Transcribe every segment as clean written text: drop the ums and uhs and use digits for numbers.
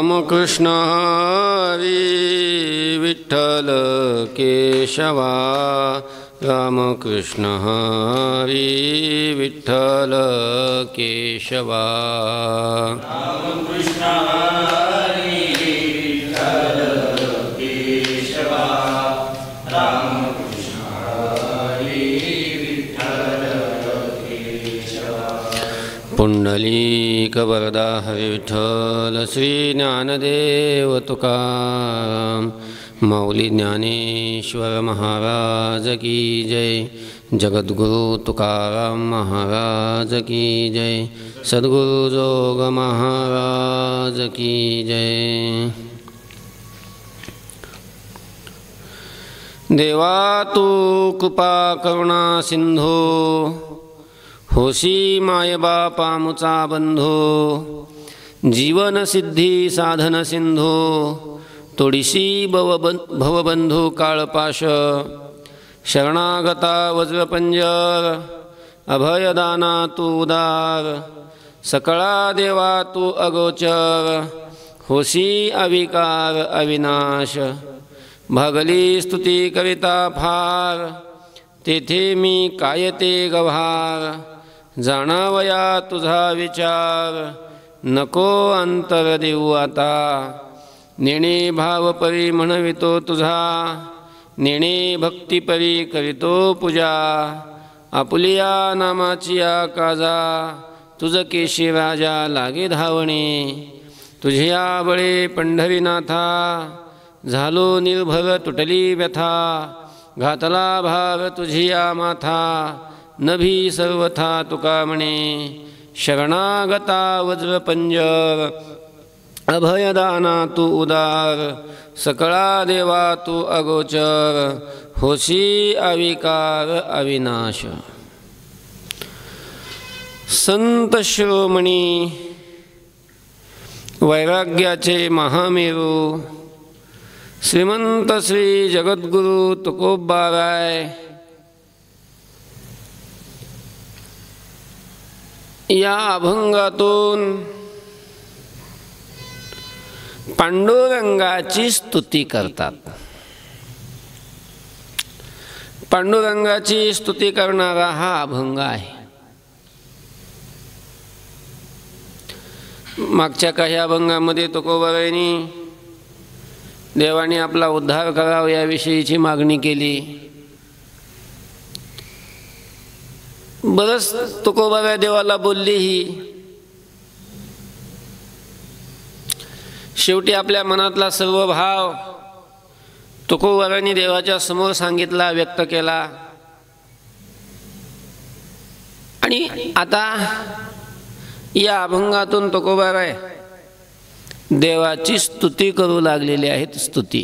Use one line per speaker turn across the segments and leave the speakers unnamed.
रामकृष्ण हरी विठ्ठल केशवा रामकृष्ण हरी विठ्ठल केशवा
रामकृष्ण हरी विठ्ठल केशवा रामकृष्ण हरी विठ्ठल केशवा
पुंडलीक वरदा हरी विठ्ठल श्री ज्ञानदेव तुकाराम माऊली ज्ञानेश्वर महाराज की जय। जगद्गुरु तुकाराम महाराज की जय। सद्गुरु जोग महाराज की जय। देवा तू कृपा करुणा सिंधू होशी माय बापा मुचा बंधू जीवन सिद्धी साधन सिंधू तोडीशी भवबंधू काळपाश शरणागता वज्रपंजर अभयदाना तू उदार सकळा देवा तू अगोचर होशी अविकार अविनाश भागली स्तुती कविता फार तेथे मी काय ते गभार जाणावया तुझा विचार नको अंतर देऊ आता नेणे भाव परी म्हणवितो तुझा नेणे भक्ती परी करीतो पूजा आपुलिया नामाची काजा तुझ केशी राजा लागे धावणे तुझ्या बळे पंढरीनाथा झालो निर्भर तुटली व्यथा घातला भार तुझिया माथा नभी सर्वथा तुका म्हणे शरणागता वज्रपंजर अभयदाना तू उदार सकळा देवा तू अगोचर होशी अविकार अविनाश। संत शिरोमणी वैराग्याचे महामेरू श्रीमंत श्री जगद्गुरु तुकोबाराय या अभंगातून पांडुरंगाची स्तुती करतात। पांडुरंगाची स्तुती करणारा हा अभंग आहे। मागच्या काही अभंगामध्ये तुकोबारायांनी देवाने आपला उद्धार करावा याविषयीची मागणी केली। बरंच तुकोबाराय देवाला बोललीही। शेवटी आपल्या मनातला सर्व भाव तुकोबारायांनी देवाच्या समोर सांगितला, व्यक्त केला। आणि आता या अभंगातून तुकोबाराय देवाची स्तुती करू लागलेले आहेत। स्तुती,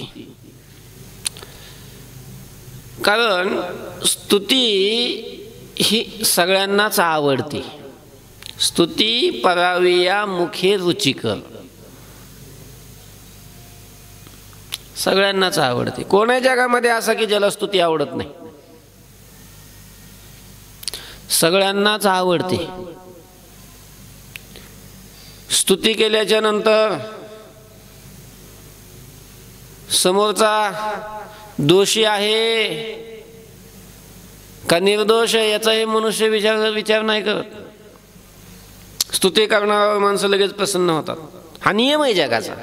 कारण स्तुती ही सगळ्यांनाच आवडते। स्तुती पराविया मुखे रुचिकर, सगळ्यांनाच आवडते। कोणा जगामध्ये असं की ज्याला स्तुती आवडत नाही, सगळ्यांनाच आवडते। स्तुती केल्याच्या नंतर समोरचा दोषी आहे का निर्दोष आहे याचाही मनुष्य विचार नाही करत। स्तुती करणाऱ्यावर माणसं लगेच प्रसन्न होतात। हा नियम आहे जगाचा,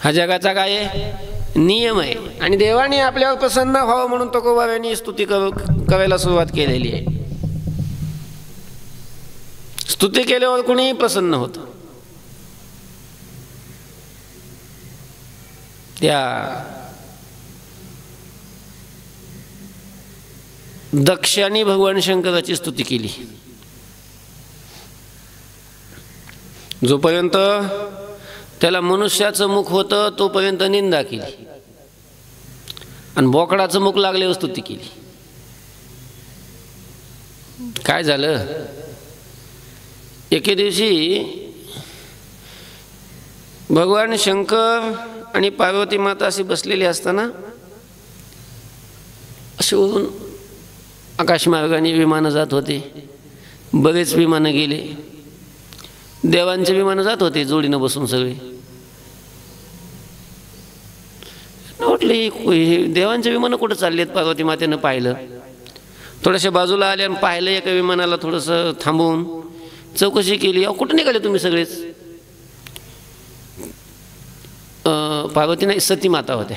हा जगाचा काय आहे नियम आहे। आणि देवाने आपल्यावर प्रसन्न व्हावं म्हणून तुकोबारायांनी स्तुती करायला सुरुवात केलेली आहे। स्तुती केल्यावर कोणीही प्रसन्न होतं। त्या दक्षाने भगवान शंकराची स्तुती केली। जोपर्यंत त्याला मनुष्याचं मुख होतं तोपर्यंत निंदा केली, आणि बोकडाचं मुख लागल्यावर स्तुती केली। काय झालं, एके दिवशी भगवान शंकर आणि पार्वती माता अशी बसलेली असताना असे वरून आकाशमार्गाने विमानं जात होते। बरेच विमानं गेले। देवांचे विमानं जात होते जोडीनं बसून सगळे. वाटलं देवांचे विमानं कुठं चाललेत. पार्वती मातेनं पाहिलं, थोड्याशा बाजूला आले आणि पाहिलं एका विमानाला थोडंसं थांबवून चौकशी केली. अहो कुठं निघाले तुम्ही सगळेच? पार्वती नाही, सती माता होत्या.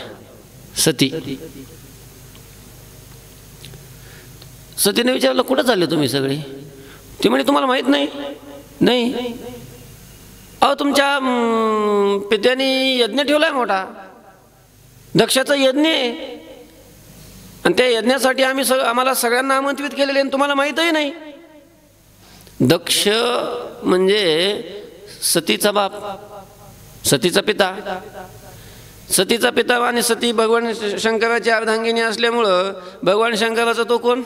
सतीने विचारलं कुठं चालले तुम्ही सगळे? ती म्हणे तुम्हाला माहीत नाही? नाही. अहो तुमच्या पित्याने यज्ञ ठेवलाय मोठा, दक्षाचा यज्ञ आहे, आणि त्या यज्ञासाठी आम्हाला सगळ्यांना आमंत्रित केलेले आणि तुम्हाला माहीतही नाही. दक्ष म्हणजे सतीचा बाप, सतीचा पिता. सतीचा पिता आणि सती भगवान शंकराची अर्धांगिनी असल्यामुळं भगवान शंकराचा तो कोण?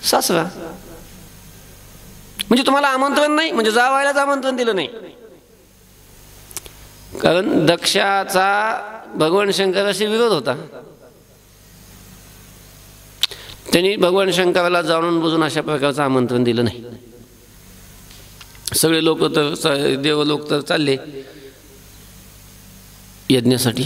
सासरा. म्हणजे तुम्हाला आमंत्रण नाही, म्हणजे जावायलाच आमंत्रण दिलं नाही. कारण दक्षाचा भगवान शंकराशी विरोध होता. त्यांनी भगवान शंकराला जाणून बुजून अशा प्रकारचं आमंत्रण दिलं नाही. सगळे लोक तर देवलोक तर चालले यज्ञासाठी.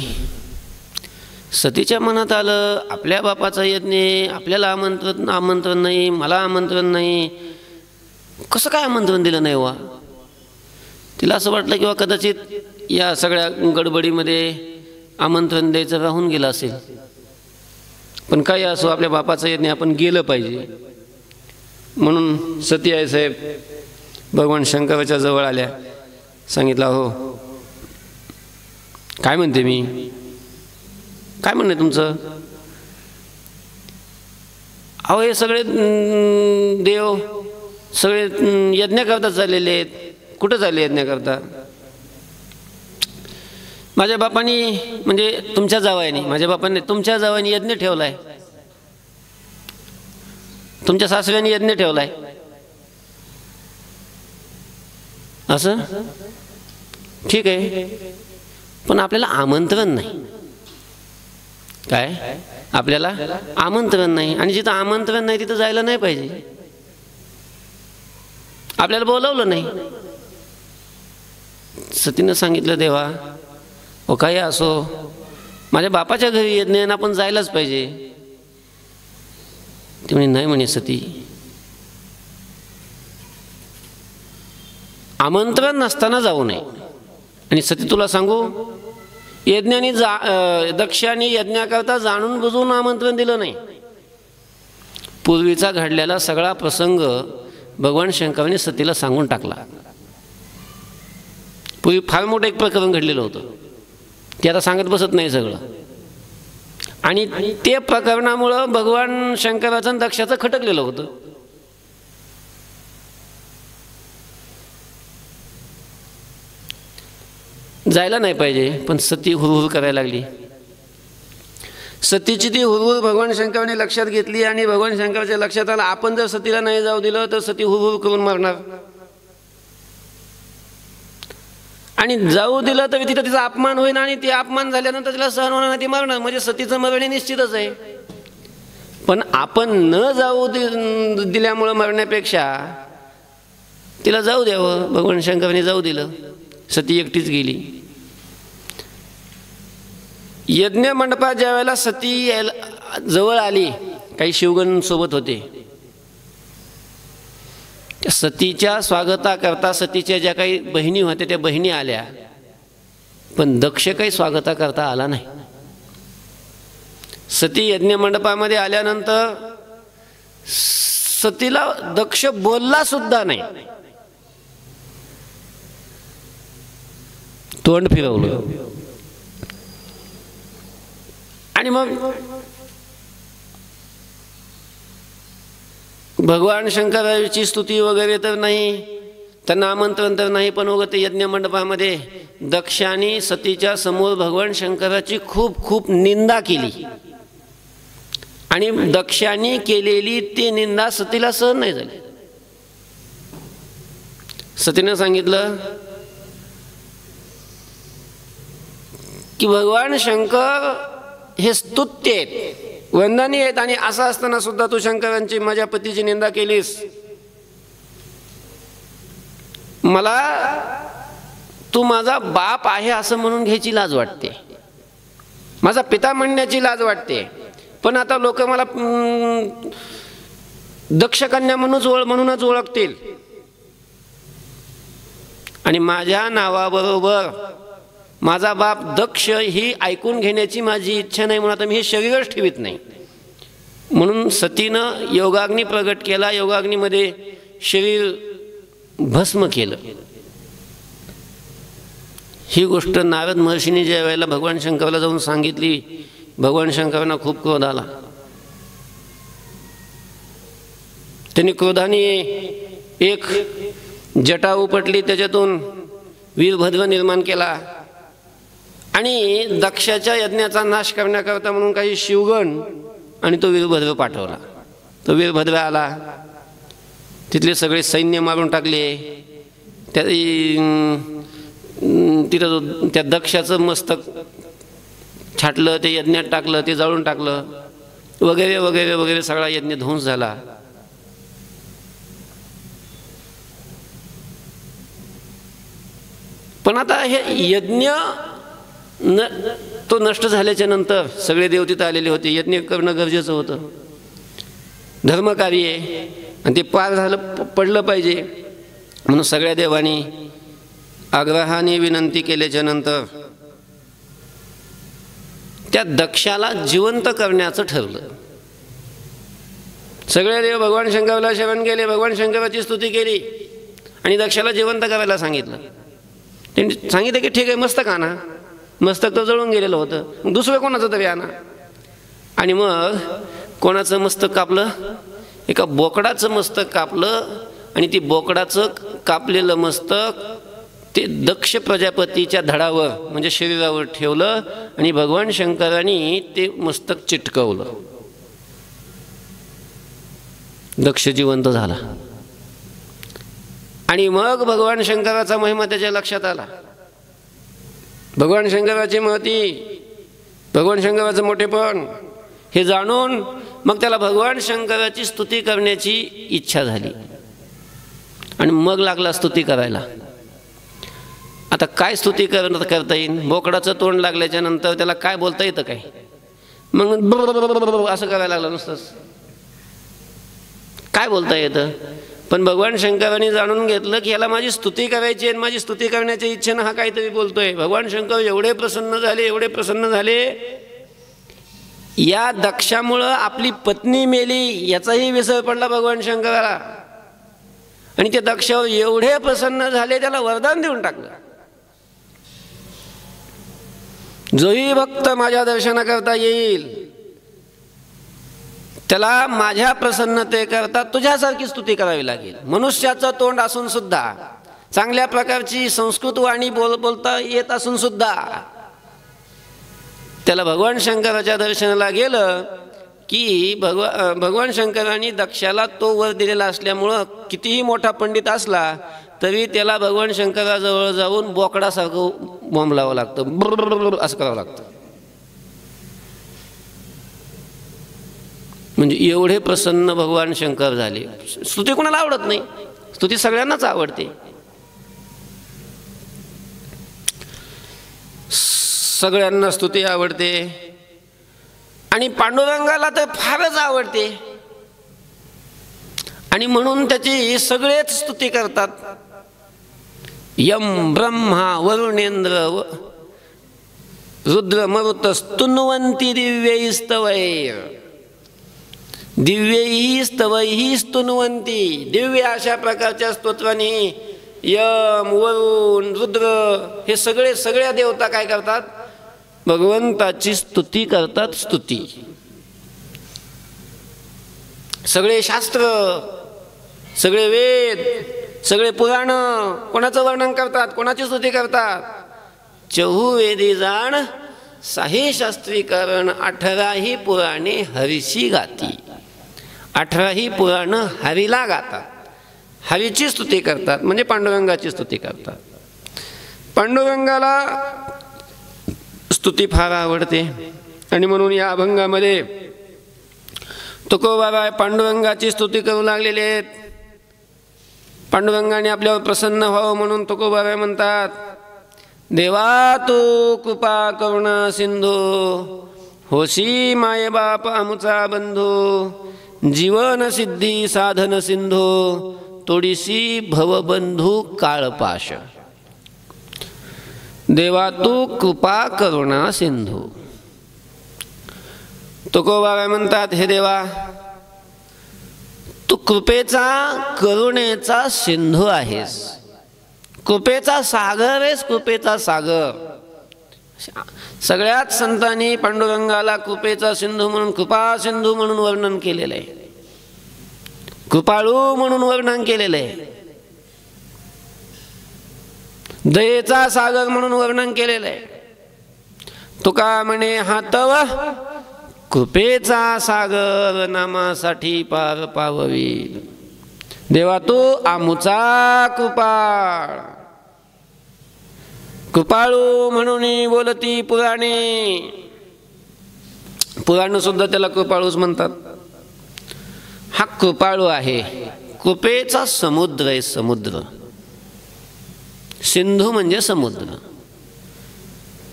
सतीच्या मनात आलं आपल्या बापाचा यज्ञ, आपल्याला आमंत्रण नाही, मला आमंत्रण नाही, कसं काय आमंत्रण दिलं नाही वा? तिला असं वाटलं किंवा कदाचित या सगळ्या गडबडीमध्ये आमंत्रण द्यायचं राहून गेलं असेल. पण काही असो, आपल्या बापाचं यज्ञ आपण गेलं पाहिजे. म्हणून सती आई साहेब भगवान शंकराच्या जवळ आल्या. सांगितलं हो काय म्हणते मी, काय म्हणणे तुमचं? अहो हे सगळे देव सगळे यज्ञ करता चाललेले आहेत. कुठं चालले यज्ञ करता? माझ्या बापानी, म्हणजे तुमच्या जावयानी, माझ्या बापाने तुमच्या जावयानी यज्ञ ठेवलाय, तुमच्या सासऱ्याने यज्ञ ठेवलाय. असं ठीक आहे, पण आपल्याला आमंत्रण नाही. काय? आपल्याला आमंत्रण नाही, आणि जिथं आमंत्रण नाही तिथं जायला नाही पाहिजे. आपल्याला बोलवलं नाही. सतीनं सांगितलं देवा ओ काही असो, माझ्या बापाच्या घरी यज्ञ आहे, आपण जायलाच पाहिजे. ती म्हणे नाही म्हणे सती, आमंत्रण नसताना जाऊ नये. आणि सती तुला सांगू, यज्ञाने दक्षाने यज्ञाकरता जाणून बुजून आमंत्रण दिलं नाही. पूर्वीचा घडलेला सगळा प्रसंग भगवान शंकराने सतीला सांगून टाकला. पूर्वी फार मोठं एक प्रकरण घडलेलं होतं, ते आता सांगत बसत नाही सगळं. आणि ते प्रकरणामुळं भगवान शंकराचं आणि दक्षाचं खटकलेलं होतं. जायला नाही पाहिजे, पण सती हुरहुर करायला लागली. सतीची ती हुरहुर भगवान शंकराने लक्षात घेतली, आणि भगवान शंकराच्या लक्षात आलं आपण जर सतीला नाही जाऊ दिलं तर सती हुरहुर करून मारणार, आणि जाऊ दिलं तर तिथं तिचा अपमान होईल, आणि ते अपमान झाल्यानंतर तिला सहन होणार नाही, ती मारणार. म्हणजे सतीचं मरण निश्चितच आहे. पण आपण न जाऊ दिल्यामुळं मरण्यापेक्षा तिला जाऊ द्यावं. भगवान शंकराने जाऊ दिलं, सती एकटीच गेली. यज्ञ मंडपात ज्या वेळेला सती जवळ आली, काही शिवगण सोबत होते. त्या सतीच्या स्वागताकरता सतीच्या ज्या काही बहिणी होत्या त्या बहिणी आल्या, पण दक्ष काही स्वागताकरता आला नाही. सती यज्ञ मंडपामध्ये आल्यानंतर सतीला दक्ष बोलला सुद्धा नाही, तोंड फिरवलं. आणि मग भगवान शंकराची स्तुती वगैरे तर नाही, त्यांना आमंत्रण तर नाही, पण वगैरे यज्ञ मंडपामध्ये दक्षाने सतीच्या समोर भगवान शंकराची खूप खूप निंदा केली. आणि दक्षाने केलेली ती निंदा सतीला सहन नाही झाली. सतीने सांगितलं की भगवान शंकर हे स्तुत्य आहेत, वंदनीय आहेत, आणि असं असताना सुद्धा तू शंकरांची माझ्या पतीची निंदा केलीस. मला तू माझा बाप आहे असं म्हणून घ्यायची लाज वाटते, माझा पिता म्हणण्याची लाज वाटते. पण आता लोक मला दक्षकन्या म्हणूनच ओळखतील आणि माझ्या नावाबरोबर माझा बाप दक्ष ही ऐकून घेण्याची माझी इच्छा नाही, म्हणून आता मी हे शरीरच ठेवीत नाही. म्हणून सतीनं योगाग्नी प्रगट केला, योगाग्नीमध्ये शरीर भस्म केलं. ही गोष्ट नारद महर्षीने ज्या वेळेला भगवान शंकराला जाऊन सांगितली, भगवान शंकरांना खूप क्रोध आला. त्यांनी क्रोधाने एक जटा उपटली, त्याच्यातून वीरभद्र निर्माण केला आणि दक्षाच्या यज्ञाचा नाश करण्याकरता म्हणून काही शिवगण आणि तो वीरभद्र पाठवला. तो वीरभद्र आला, तिथले सगळे सैन्य मारून टाकले. तिथं त्या दक्षाचं मस्तक छाटलं, ते यज्ञात टाकलं, ते जाळून टाकलं वगैरे वगैरे वगैरे. सगळा यज्ञ ध्वंस झाला. पण आता हे यज्ञ तो नष्ट झाल्याच्या नंतर सगळे देव तिथं आलेले होते. यज्ञ करणं गरजेचं होतं, धर्मकार्य आहे आणि ते पार झालं पडलं पाहिजे. म्हणून सगळ्या देवांनी आग्रहाने विनंती केल्याच्या नंतर त्या दक्षाला जिवंत करण्याचं ठरलं. सगळे देव भगवान शंकराला शरण गेले, भगवान शंकराची स्तुती केली आणि दक्षाला जिवंत करायला सांगितलं. त्यांनी सांगितलं की ठीक आहे, मस्तक आणा. मस्तक तर जळून गेलेलं होतं, मग दुसरं कोणाचं तरी आणा. आणि मग कोणाचं मस्तक कापलं? एका बोकडाचं मस्तक कापलं आणि ती बोकडाचं कापलेलं मस्तक ते दक्ष प्रजापतीच्या धडावर म्हणजे शरीरावर ठेवलं आणि भगवान शंकरांनी ते मस्तक चिटकवलं. दक्ष जिवंत झाला. आणि मग भगवान शंकराचा महिमा त्याच्या लक्षात आला. भगवान शंकराची महती, भगवान शंकराचं मोठेपण हे जाणून मग त्याला भगवान शंकराची स्तुती करण्याची इच्छा झाली आणि मग लागला स्तुती करायला. आता काय स्तुती करता येईल? बोकडाचं तोंड लागल्याच्या नंतर त्याला काय बोलता येतं काय? मग असं करायला लागलं नुसतंच. काय बोलता येतं? पण भगवान शंकरांनी जाणून घेतलं की याला माझी स्तुती करायची आणि माझी स्तुती करण्याच्या इच्छेनं हा काहीतरी बोलतोय. भगवान शंकर एवढे प्रसन्न झाले, एवढे प्रसन्न झाले, या दक्षामुळं आपली पत्नी मेली याचाही विसर पडला भगवान शंकराला. आणि ते दक्षावर एवढे प्रसन्न झाले, त्याला वरदान देऊन टाकलं, जोही भक्त माझ्या दर्शनाकरता येईल त्याला माझ्या प्रसन्नतेकरता तुझ्यासारखी स्तुती करावी लागेल. मनुष्याचं तोंड असून सुद्धा, चांगल्या प्रकारची संस्कृत वाणी बोलता येत असून सुद्धा त्याला भगवान शंकराच्या दर्शनाला गेलं की भगवान शंकरांनी दक्षाला तो वर दिलेला असल्यामुळं कितीही मोठा पंडित असला तरी त्याला भगवान शंकराजवळ जाऊन बोकडासारखं बोंबलावं लागतं, बरोबर असं करावं लागतं. म्हणजे एवढे प्रसन्न भगवान शंकर झाले. स्तुती कोणाला आवडत नाही? स्तुती सगळ्यांनाच आवडते. सगळ्यांना स्तुती आवडते आणि पांडुरंगाला तर फारच आवडते आणि म्हणून त्याची सगळेच स्तुती करतात. यम ब्रह्मा वरुणेंद्र रुद्र मरुत स्तुन्वन्ति दिव्यैस्तवैः दिव्यैः स्तवैः स्तुन्वन्ति. दिव्य अशा प्रकारच्या स्तोत्रांनी यम वरुण रुद्र हे सगळ्या देवता काय करतात? भगवंताची स्तुती करतात. स्तुती सगळे शास्त्र, सगळे वेद, सगळे पुराण कोणाचं वर्णन करतात? कोणाची स्तुती करतात? चहुवेदी जाण साहे शास्त्रीकरण 18ही पुराणे हरीची गाती. 18ही पुराण हरीला गातात, हरीची स्तुती करतात म्हणजे पांडुरंगाची स्तुती करतात. पांडुरंगाला स्तुती फार आवडते आणि म्हणून या अभंगामध्ये तुकोबाराय पांडुरंगाची स्तुती करू लागलेले आहेत. पांडुरंगाने आपल्यावर प्रसन्न व्हावं म्हणून तुकोबाराय म्हणतात, देवा तू कृपा करुणा सिंधू, होशी माय बाप आमुचा बंधू, जीवन सिद्धी साधन सिंधू, तोडीसी भवबंधू काळपाश. देवा तू कृपा करुणा सिंधू. तुकोबाराय म्हणतात, हे देवा तू कृपेचा करुणेचा सिंधू आहेस, कृपेचा सागर आहेस, कृपेचा सागर. सगळ्यात संतांनी पांडुरंगाला कृपेचा सिंधू म्हणून, कृपा सिंधू म्हणून वर्णन केलेलं आहे, कृपाळू म्हणून वर्णन केलेलं आहे, दयेचा सागर म्हणून वर्णन केलेलं आहे. तुका म्हणे हा तव कृपेचा सागर, नामासाठी पार पाववी. देवा तू आमुचा कृपाळ, कृपाळू म्हणून बोलती पुराणे. पुराण सुद्धा त्याला कृपाळूच म्हणतात. हा कृपाळू आहे, कृपेचा समुद्र आहे, समुद्र. सिंधू म्हणजे समुद्र.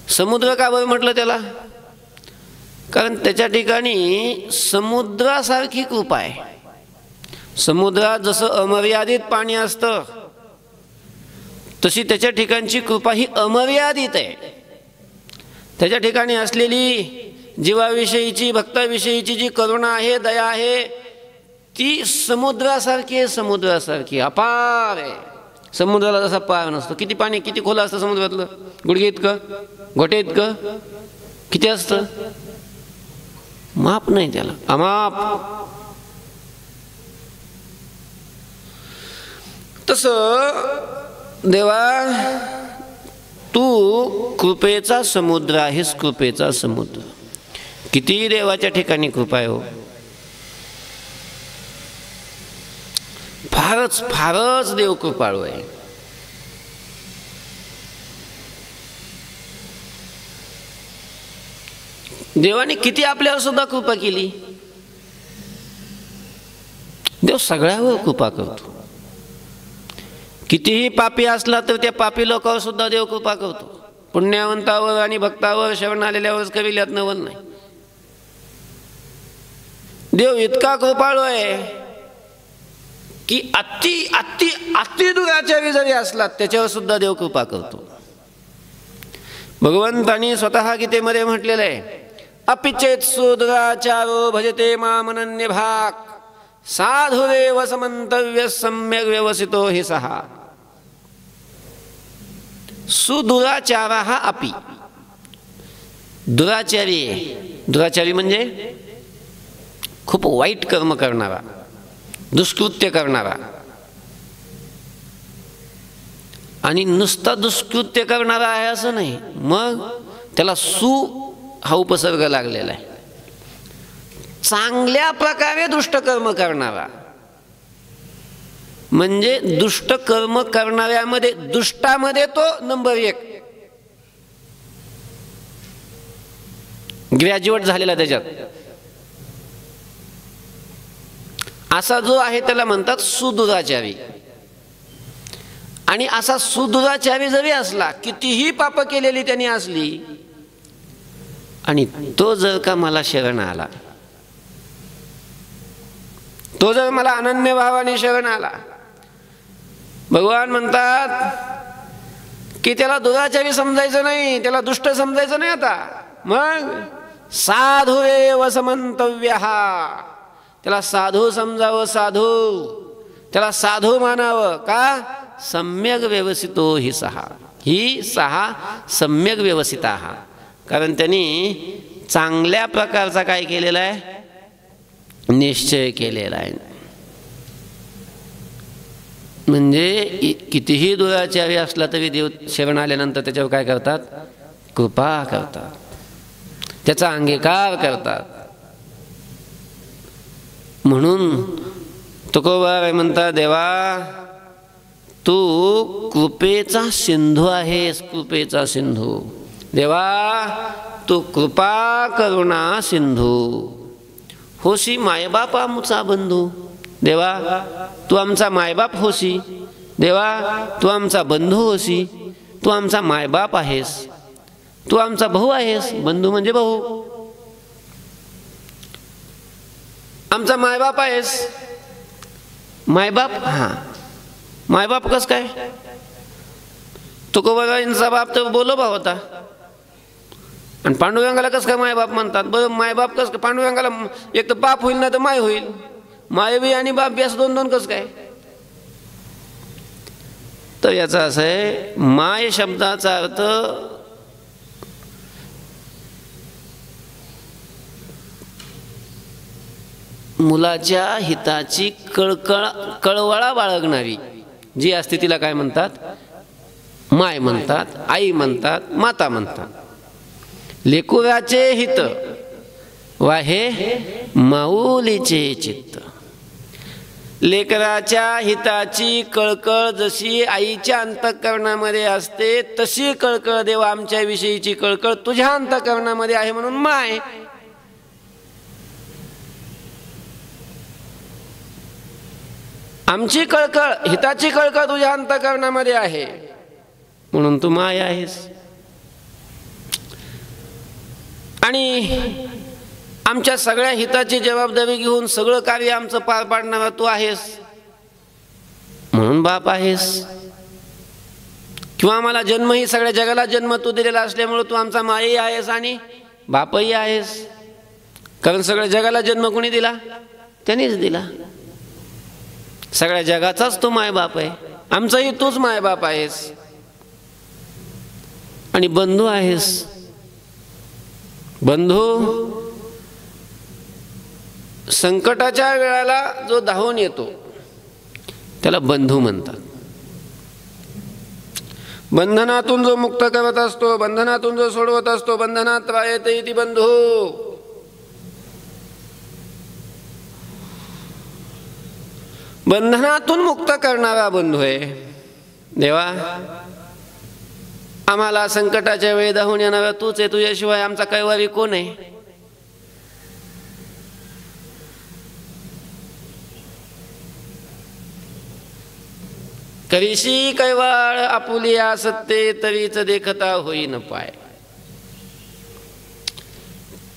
समुद्र का बरं म्हटलं त्याला? कारण त्याच्या ठिकाणी समुद्रासारखी कृपा आहे. समुद्रात जसं अमर्यादित पाणी असतं तशी त्याच्या ठिकाणची कृपा ही अमर्यादित आहे. त्याच्या ठिकाणी असलेली जीवाविषयीची, भक्ताविषयीची जी करुणा आहे, दया आहे, ती समुद्रासारखी आहे, समुद्रासारखी अपार आहे. समुद्राला जसा पार नसतो. किती पाणी, किती खोल असतं समुद्रातलं? गुडघे इतकं, घोटे इतकं, किती असतं? माप नाही त्याला, अमाप. तसं देवा तू कृपेचा समुद्र आहेस, कृपेचा समुद्र. किती देवाच्या ठिकाणी कृपा आहे हो. फारच फारच देव कृपाळू आहे. देवाने किती आपल्यावर सुद्धा कृपा केली. देव सगळ्यावर कृपा करतो. कितीही पापी असला तर त्या पापी लोकांवर सुद्धा देव कृपा करतो. पुण्यवंतावर आणि भक्तावर, शरण आलेल्यावर कधी यात नवल नाही. देव इतका कृपाळू आहे की अति अति अति दुराचारी जरी असला त्याच्यावर सुद्धा देव कृपा करतो. भगवंतानी स्वतः गीतेमध्ये म्हटलेलं आहे, अपिचेत सुदुराचारो भजते मामनन्य भाग, साधुरेव समंतव्य सम्यक व्यवसितो हि सहा. सुदुराचार हा अपि, दुराचारी. दुराचारी म्हणजे खूप वाईट कर्म करणारा, दुष्कृत्य करणारा. आणि नुसता दुष्कृत्य करणारा आहे असं नाही, मग त्याला हा उपसर्ग लागलेला आहे. चांगल्या प्रकारे दुष्ट कर्म करणारा म्हणजे दुष्ट कर्म करणाऱ्यामध्ये, दुष्टामध्ये तो नंबर 1, ग्रॅज्युएट झालेला त्याच्यात. असा जो आहे त्याला म्हणतात सुदुराचारी. आणि असा सुदुराचारी जरी असला, कितीही पाप केलेली त्यांनी असली, आणि तो जर का मला शरण आला, तो जर मला अनन्य भावाने शरण आला, भगवान म्हणतात की त्याला दुराचारी समजायचं नाही, त्याला दुष्ट समजायचं नाही. आता मग साधुरेव समंतव्यः, त्याला साधू समजावं, साधू, त्याला साधू मानावं. का? सम्यक व्यवसितो हि सहा, ही सहा सम्यक व्यवसिताः. कारण त्यांनी चांगल्या प्रकारचा काय केलेला आहे? निश्चय केलेला आहे. म्हणजे कितीही दुराचारी असला तरी देव शरण आल्यानंतर त्याच्यावर काय करतात? कृपा करतात, त्याचा अंगीकार करतात. म्हणून तुकोबाराय म्हणतात, देवा तू कृपेचा सिंधू आहेस, कृपेचा सिंधू. देवा तू कृपा करुणा सिंधू, होशी मायबाप आमचा बंधू. देवा तू आमचा मायबाप होशी, देवा तू आमचा बंधू होसी, तू आमचा मायबाप आहेस, तू आमचा भाऊ आहेस. बंधू म्हणजे भाऊ. आमचा मायबाप आहेस. मायबाप, हा मायबाप कस काय? तुकोबाबाईंचा बाप तर बोलोबा होता. आणि पांडुरंगाला कस काय मायबाप म्हणतात? बरं मायबाप कस काय? पांडुरंगाला एक तर बाप होईल ना तर माय होईल. माय बी आणि बाप बी असं दोन दोन कस काय? तर याचा असं आहे, माय शब्दाचा अर्थ मुलाच्या हिताची कळवळा बाळगणारी जी असते तिला काय म्हणतात? माय म्हणतात, आई म्हणतात, माता म्हणतात. लेकुराचे हित वाहे माऊलीचे चित्त. लेकराच्या हिताची कळकळ जशी आईच्या अंतःकरणामध्ये असते तशी कळकळ देवा आमच्या विषयीची कळकळ तुझ्या अंतःकरणामध्ये आहे म्हणून माय. आमची कळकळ, हिताची कळकळ तुझ्या अंतःकरणामध्ये आहे म्हणून तू माय आहेस. आणि आमच्या सगळ्या हिताची जबाबदारी घेऊन सगळं कार्य आमचं पार पाडणारा तू आहेस म्हणून बाप आहेस. किंवा आम्हाला जन्मही, सगळ्या जगाला जन्म तू दिलेला असल्यामुळे तू आमचा मायही आहेस आणि बापही आहेस. कारण सगळ्या जगाला जन्म कोणी दिला? त्यानेच दिला. सगळ्या जगाचाच तो मायबाप आहे. आमचाही तूच मायबाप आहेस. आणि बंधू आहेस. बंधू संकटाच्या वेळेला जो धावून येतो त्याला बंधू म्हणतात. बंधनातून जो मुक्त करत असतो, बंधनातून जो सोडवत असतो, बंधनात रायते इति बंधू. बंधनातून मुक्त करणारा बंधू आहे. देवा आम्हाला संकटाच्या वेळी धावून येणारा तूच आहे. तुझ्याशिवाय आमचा कैवारी कोण आहे? करीशी कैवाळ आपुलिया सत्ते तरीच देखता होईन पाय.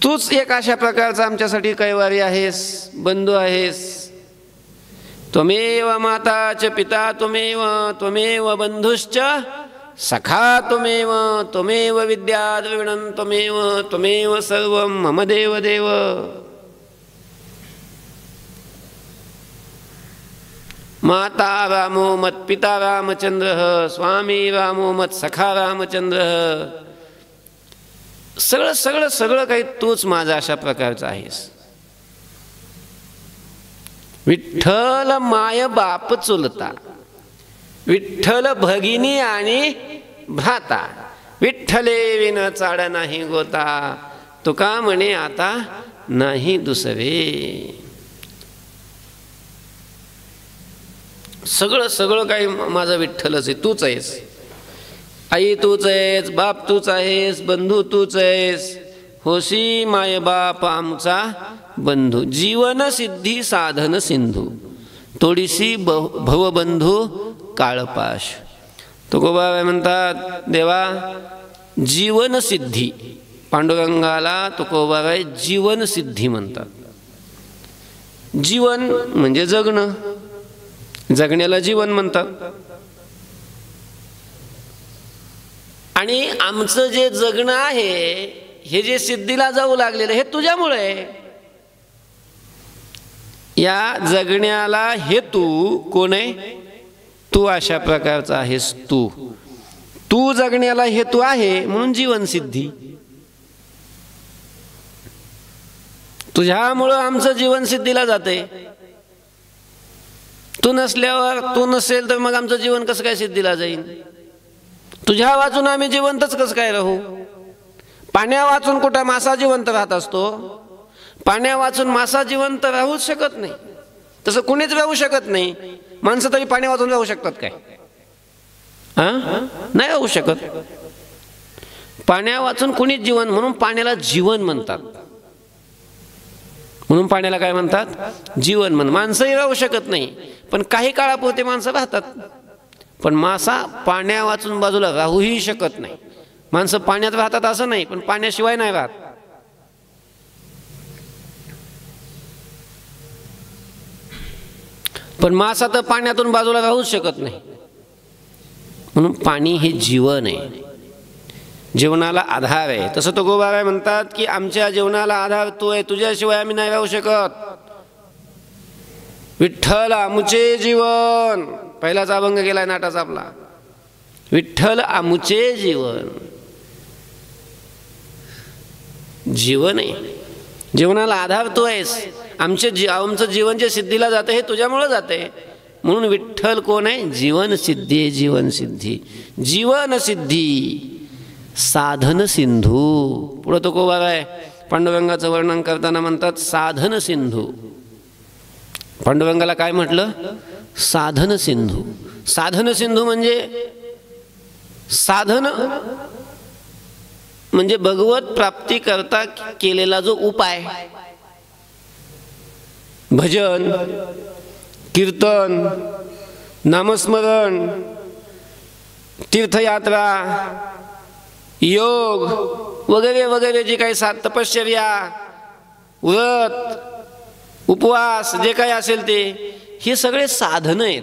तूच एक अशा प्रकारचा आमच्यासाठी कैवारी आहेस, बंधू आहेस. त्वमेव माता च पिता त्वमेव, त्वमेव बंधुश्च सखा त्वमेव, त्वमेव विद्या द्रविणं त्वमेव, त्वमेव सर्वं मम देव देव. माता रामो मत पिता रामचंद्र, स्वामी रामो मत सखा रामचंद्र. सगळं सगळं सगळं काही तूच माझा अशा प्रकारचा आहेस. विठ्ठल माय बाप चुलता, विठ्ठल भगिनी आणि भ्राता. विठ्ठले विन चाड नाही गोता, तुका म्हणे आता नाही दुसरे. सगळं सगळं काही माझा विठ्ठलच आहे. तूच आहेस. आई तूच आहेस, बाप तूच आहेस, बंधू तूच आहेस. होशी माय बाप आमचा बंधू. जीवन सिद्धी साधन सिंधू, तोडीसी भवबंधू काळपाश. तुकोबा म्हणतात देवा जीवन सिद्धी. पांडुरंगाला तुकोबाबाई जीवन सिद्धी म्हणतात. जीवन म्हणजे जगणं, जगण्याला जीवन म्हणतात. आणि आमचं जे जगणं आहे हे जे सिद्धीला जाऊ लागलेलं हे तुझ्यामुळे. या जगण्याला हेतू कोण आहे? तू अशा प्रकारचा आहेस. तू जगण्याला हेतू आहे म्हणून जीवन सिद्धी. तुझ्यामुळं आमचं जीवन सिद्धीला जाते. तू नसल्यावर, तू नसेल तर मग आमचं जीवन कसं काय सिद्धीला जाईल? तुझ्या वाचून आम्ही जिवंतच कसं काय राहू? पाण्या वाचून कुठं मासा जिवंत राहत असतो? पाण्या वाचून मासा जिवंत राहूच शकत नाही. तसं कुणीच राहू शकत नाही. माणसं तरी पाण्या वाचून राहू शकतात काय? नाही राहू शकत. पाण्या वाचून कुणीच जीवन, म्हणून पाण्याला जीवन म्हणतात. म्हणून पाण्याला काय म्हणतात? जीवन म्हण. माणसंही राहू शकत नाही, पण काही काळापुरते माणसं राहतात. पण मासा पाण्या वाचून बाजूला राहूही शकत नाही. माणसं पाण्यात राहतात असं नाही, पण पाण्याशिवाय नाही राहत. पण मासा तर पाण्यातून बाजूला राहूच शकत नाही. म्हणून पाणी हे जीवन आहे, जीवनाला आधार आहे. तसं तो गोबाराय म्हणतात की आमच्या जीवनाला आधार तू आहे, तुझ्याशिवाय आम्ही नाही राहू शकत. विठ्ठल आमुचे जीवन, पहिलाच अभंग गेलाय नाटाचा आपला. विठ्ठल आमुचे जीवन, जीवन आहे, जीवनाला आधार तू आहेस. आमचं जीवन जे सिद्धीला जातं हे तुझ्यामुळे जाते. म्हणून विठ्ठल कोण आहे? जीवन सिद्धी, जीवन सिद्धी, जीवन सिद्धी, साधन सिंधू. पुढं तो गोबाराय पांडुरंगाचं वर्णन करताना म्हणतात साधन सिंधू. पांडुरंगाला काय म्हटलं? साधन सिंधू. साधन सिंधू म्हणजे साधन म्हणजे भगवत प्राप्ती करता केलेला जो उपाय, भजन, कीर्तन, नामस्मरण, तीर्थयात्रा, योग वगैरे वगैरे जे काही तपश्चर्या, व्रत, उपवास जे काही असेल ते, हे सगळे साधन आहेत.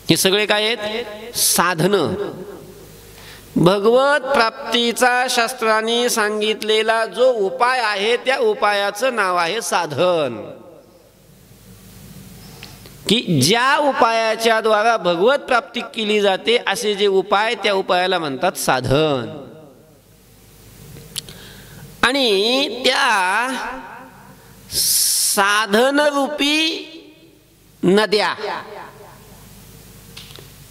हे सगळे काय आहेत? साधन. भगवत प्राप्तीचा शास्त्राने सांगितलेला जो उपाय आहे त्या उपायाचं नाव आहे साधन. की ज्या उपायाच्या द्वारा भगवत प्राप्ती केली जाते असे जे उपाय, त्या उपायाला म्हणतात साधन. आणि त्या साधनरूपी नद्या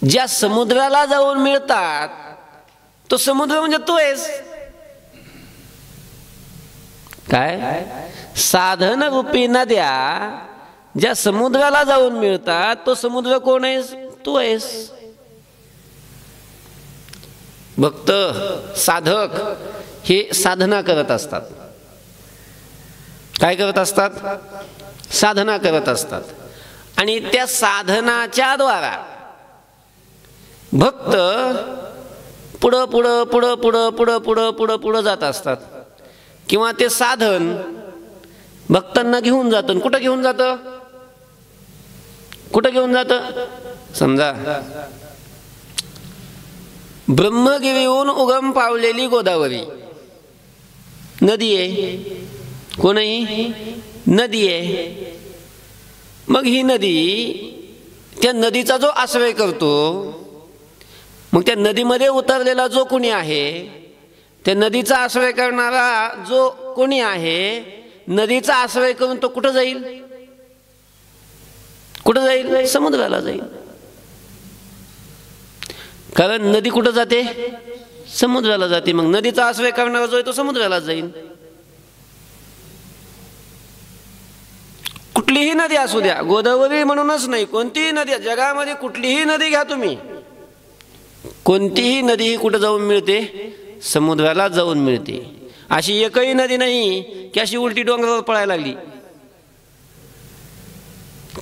ज्या समुद्राला जाऊन मिळतात, तो समुद्र म्हणजे तू आहेस. काय? साधनरूपी नद्या ज्या समुद्राला जाऊन मिळतात, तो समुद्र कोण आहेस? तू आहेस. भक्त, साधक हे साधना करत असतात. काय करत असतात? साधना करत असतात. आणि त्या साधनाच्या द्वारा भक्त पुढं पुढं पुढं पुढं पुढं पुढं पुढं पुढं जात असतात. किंवा ते साधन भक्तांना घेऊन जातं. कुठं घेऊन जातं? कुठं घेऊन जातं? समजा ब्रह्मगिरीहून उगम पावलेली गोदावरी नदी आहे. कोणही नदी आहे. मग ही नदी, त्या नदीचा जो आश्रय करतो, मग त्या नदीमध्ये उतरलेला जो कोणी आहे, त्या नदीचा आश्रय करणारा जो कोणी आहे, नदीचा आश्रय करून तो कुठं जाईल? कुठं जाईल? समुद्राला जाईल. कारण नदी कुठं जाते? समुद्राला जाते. मग नदीचा आश्रय करणारा जो आहे तो समुद्राला जाईल. कुठलीही नदी असू द्या, गोदावरी म्हणूनच नाही, कोणतीही नदी, जगामध्ये कुठलीही नदी घ्या तुम्ही, कोणतीही नदी ही कुठं जाऊन मिळते? समुद्राला जाऊन मिळते. अशी एकही नदी नाही की अशी उलटी डोंगरावर पळायला लागली.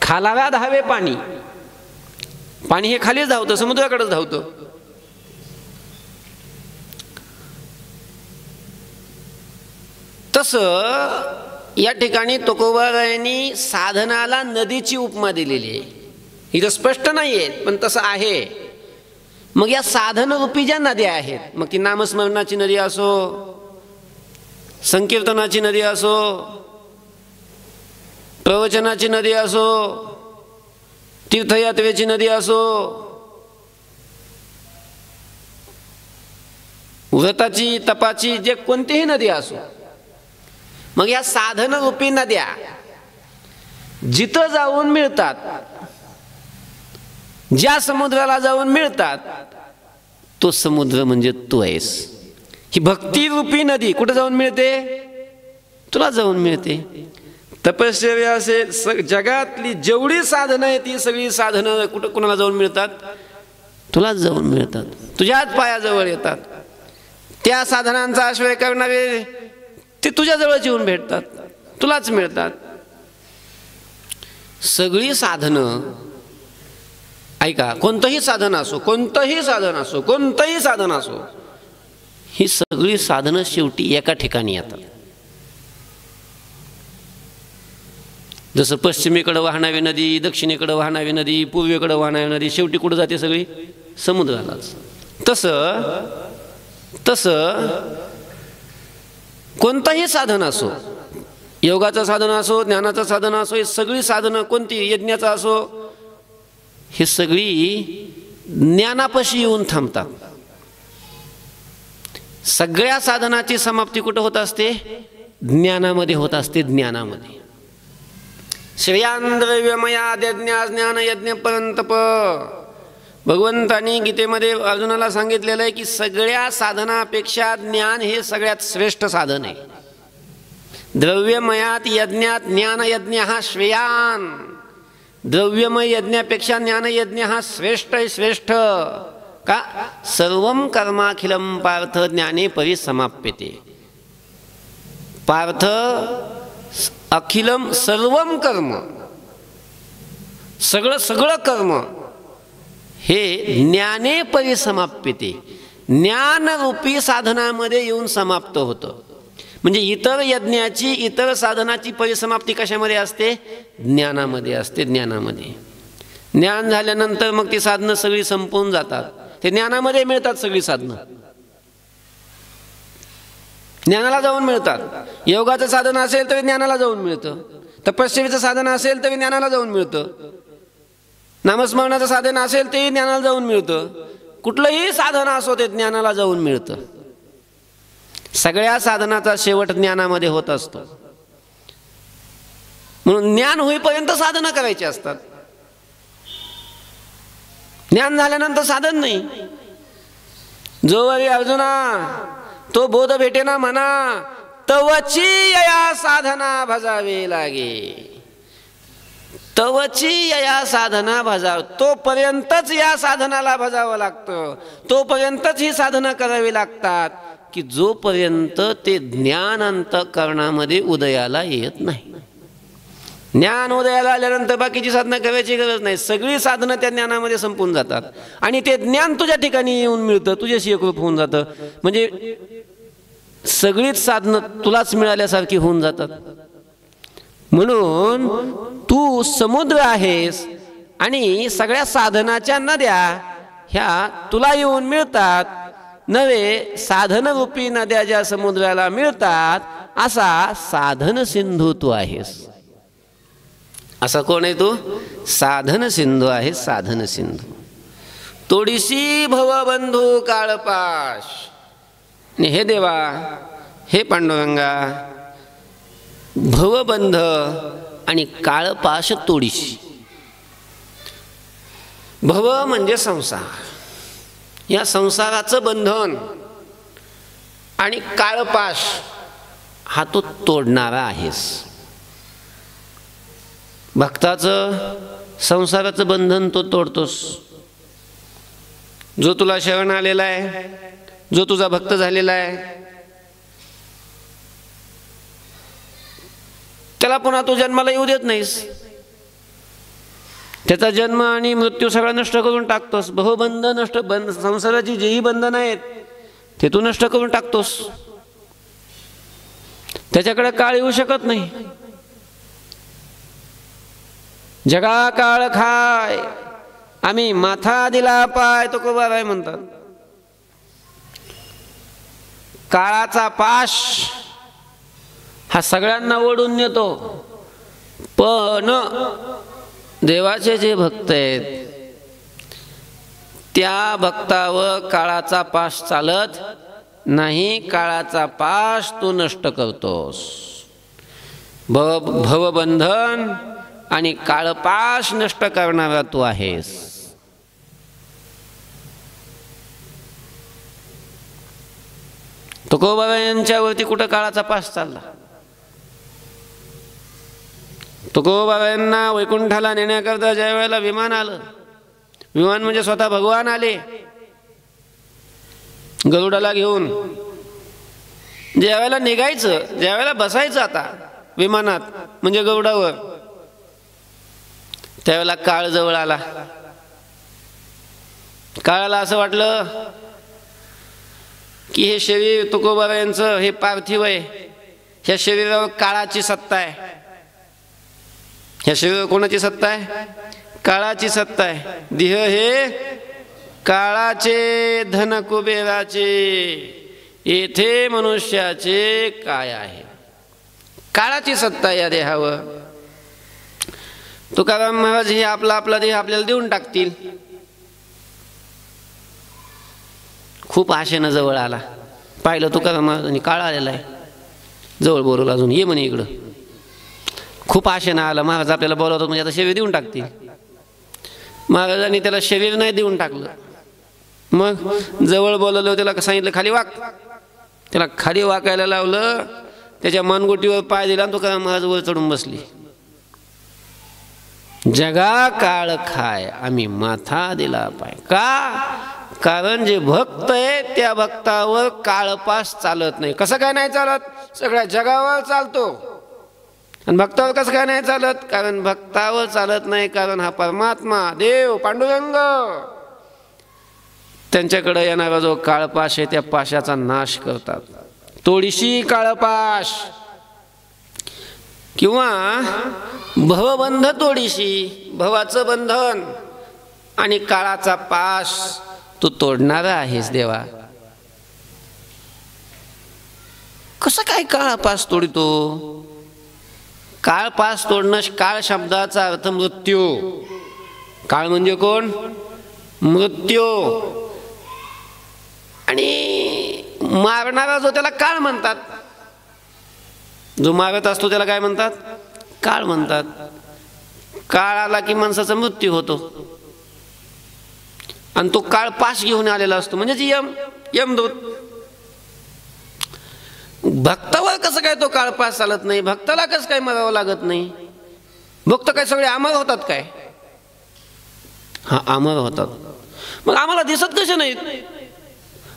खालाव्या धावे पाणी, पाणी हे खालीच धावतं, समुद्राकडेच धावतं. तसं या ठिकाणी तुकोबारायांनी साधनाला नदीची उपमा दिलेली आहे. ही तर स्पष्ट नाही आहे, पण तसं आहे. मग या साधनरूपी ज्या नद्या आहेत, मग ती नामस्मरणाची नदी असो, संकीर्तनाची नदी असो, प्रवचनाची नदी असो, तीर्थयात्रेची नदी असो, व्रताची, तपाची, जे कोणतीही नदी असो, मग या साधनरूपी नद्या जिथं जाऊन मिळतात, ज्या समुद्राला जाऊन मिळतात, तो समुद्र म्हणजे तू आहेस. ही भक्तिरूपी नदी कुठं जाऊन मिळते? तुला जाऊन मिळते. तपश्चर्या असेल, जगातली जेवढी साधनं आहे ती सगळी साधनं कुठं कुणाला जाऊन मिळतात? तुलाच जाऊन मिळतात, तुझ्याच पायाजवळ येतात. त्या साधनांचा आश्रय करणारे ते तुझ्या जवळच येऊन भेटतात, तुलाच मिळतात. सगळी साधनं ऐका, कोणतंही साधन असो, कोणतंही साधन असो, कोणतंही साधन असो, ही सगळी साधनं शेवटी एका ठिकाणी येतात. जसं पश्चिमेकडे वाहणारी नदी, दक्षिणेकडे वाहणारी नदी, पूर्वेकडे वाहणारी नदी शेवटी कुठं जाते? सगळी समुद्रालाच. तसं कोणतंही साधन असो, योगाचं साधन असो, ज्ञानाचं साधन असो, ही सगळी साधनं कोणती, यज्ञाचं असो, ही सगळी ज्ञानापाशी येऊन थांबतात. सगळ्या साधनाची समाप्ती कुठं होत असते? ज्ञानामध्ये होत असते, ज्ञानामध्ये. श्रेयान् द्रव्यमयाद्यज्ञा ज्ञान यज्ञ परंतप. भगवंतांनी गीतेमध्ये अर्जुनाला सांगितलेलं आहे की सगळ्या साधनापेक्षा ज्ञान हे सगळ्यात श्रेष्ठ साधन आहे. द्रव्यमयात यज्ञात ज्ञान यज्ञ हा श्रेयान. द्रव्यमय यज्ञापेक्षा ज्ञान यज्ञ हा श्रेष्ठ आहे, श्रेष्ठ. का? सर्वं कर्माखिलम पार्थ ज्ञाने परिसमाप्यते. पार्थ अखिलम सर्वम कर्म, सगळं कर्म हे ज्ञाने परिसमाप्यते, ज्ञानरूपी साधनामध्ये येऊन समाप्त होतं. म्हणजे इतर यज्ञाची, इतर साधनाची परिसमाप्ती कशामध्ये असते? ज्ञानामध्ये असते, ज्ञानामध्ये. ज्ञान झाल्यानंतर मग ती साधनं सगळी संपून जातात. ते ज्ञानामध्ये मिळतात सगळी साधनं, ज्ञानाला जाऊन मिळतात. योगाचं साधन असेल तरी ज्ञानाला जाऊन मिळतं, तपस्येचं साधन असेल तरी ज्ञानाला जाऊन मिळतं, नामस्मरणाचं साधन असेल तेही ज्ञानाला जाऊन मिळतं. कुठलंही साधन असो ते ज्ञानाला जाऊन मिळतं. सगळ्या साधनाचा शेवट ज्ञानामध्ये होत असतो. म्हणून ज्ञान होईपर्यंत साधना करायची असतात. ज्ञान झाल्यानंतर साधन नाही. जोवरी अर्जुना तो बोध भेटेना म्हणा, तवची या साधना भजावे लागे. तवची या साधना भजाव, तोपर्यंतच या साधनाला भजावं लागतं, तोपर्यंतच ही साधना करावी लागतात की जोपर्यंत ते ज्ञान अंतःकरणामध्ये उदयाला येत नाही. ज्ञान उदयाला आल्यानंतर बाकीची साधना करायची गरज नाही. सगळी साधनं त्या ज्ञानामध्ये संपून जातात आणि ते ज्ञान तुझ्या ठिकाणी येऊन मिळतं, तुझ्याशी एकरूप होऊन जातं. म्हणजे सगळीच साधनं तुलाच मिळाल्यासारखी होऊन जातात. म्हणून तू समुद्र आहेस आणि सगळ्या साधनाच्या नद्या ह्या तुला येऊन मिळतात. नव्हे साधनरूपी नद्या ज्या समुद्राला मिळतात, असा साधन सिंधू तू आहेस. असा कोण आहे तू? साधन सिंधू आहे, साधन सिंधू. तोडीसी भवबंधू काळपाश. हे देवा, हे पांडुरंगा, भवबंध आणि काळपाश तोडीशी. भव म्हणजे संसार, या संसाराचं बंधन, आणि काळपाश हा तो तोडणारा आहेस. भक्ताचं संसाराचं बंधन तो तोडतोस. जो तुला शरण आलेला आहे, जो तुझा भक्त झालेला आहे, त्याला पुन्हा तू जन्माला येऊ देत नाहीस. त्याचा जन्म आणि मृत्यू सगळा नष्ट करून टाकतोस. बहुबंध नष्ट, संसाराची जेही बंधन आहेत ते तू नष्ट करून टाकतोस. त्याच्याकडे काळ येऊ शकत नाही. जगा काळ खाय आम्ही माथा दिला पाय, तो कोबाराय म्हणतात. काळाचा पाश हा सगळ्यांना ओढून नेतो, पण देवाचे जे भक्त आहेत त्या भक्तावर काळाचा पाश चालत नाही. काळाचा पाश तू नष्ट करतोस. भवबंधन आणि काळपाश नष्ट करणारा तू आहेस. तुकोबा यांच्यावरती कुठं काळाचा पाश चालला? तुकोबाबांना वैकुंठाला नेण्याकरता ज्या वेळेला विमान आलं, विमान म्हणजे स्वतः भगवान आले गरुडाला घेऊन, ज्या वेळेला निघायचं, ज्या वेळेला बसायचं आता विमानात म्हणजे गरुडावर, त्यावेळेला काळ जवळ आला. काळाला असं वाटलं की हे शरीर तुकोबारायांचं हे पार्थिव आहे, ह्या शरीरावर काळाची सत्ता आहे. ह्या शरीरावर कोणाची सत्ता आहे? काळाची सत्ता आहे. देह हे काळाचे, धन कुबेराचे, येथे मनुष्याचे काय आहे? काळाची सत्ता या देहावर. तुकाराम महाराज हे आपला देह आपल्याला देऊन टाकतील. खूप आशेनं जवळ आला, पाहिलं तुकाराम महाराजांनी काळ आलेला आहे, जवळ बोलवलं, अजून ये म्हणे इकडं. खूप आशेनं आला, महाराज आपल्याला बोलवतात म्हणजे आता शरीर देऊन टाकतील. महाराजांनी त्याला शरीर नाही देऊन टाकलं. मग जवळ बोलवलं, त्याला सांगितलं खाली वाक. त्याला खाली वाकायला लावलं, त्याच्या मनगुटीवर पाय दिला आणि तुकाराम महाराज वर चढून बसली. जगा काळ खाय आम्ही माथा दिला पाय. का? कारण जे भक्त आहे त्या भक्तावर काळपास चालत नाही. कसं काय नाही चालत? सगळ्या जगावर चालतो. आणि भक्तावर कसं काय नाही चालत? कारण भक्तावर चालत नाही, कारण हा परमात्मा, देव, पांडुरंग, त्यांच्याकडे येणारा जो काळपाश आहे त्या पाशाचा नाश करतात. तोडीशी काळपाश किंवा भवबंध तोडीशी, भवाचं बंधन आणि काळाचा पाश तू तोडणारा आहेस देवा. कसं काय काळपास तोडितो? काळपास तोडणं, काळ शब्दाचा अर्थ मृत्यू. काळ म्हणजे कोण? मृत्यू. आणि मारणारा जो त्याला काळ म्हणतात, जो मारत असतो त्याला काय म्हणतात? काळ म्हणतात. काळ आला की माणसाचा मृत्यू होतो. आणि तो काळ पाश घेऊन आलेला असतो, म्हणजे यमदूत. भक्तावर कसं काय तो काळ पास चालत नाही? भक्ताला कसं काय मरावं लागत नाही? भक्त काय सगळे अमर होतात काय? हा, अमर होतात. मग आम्हाला दिसत कसे नाहीत?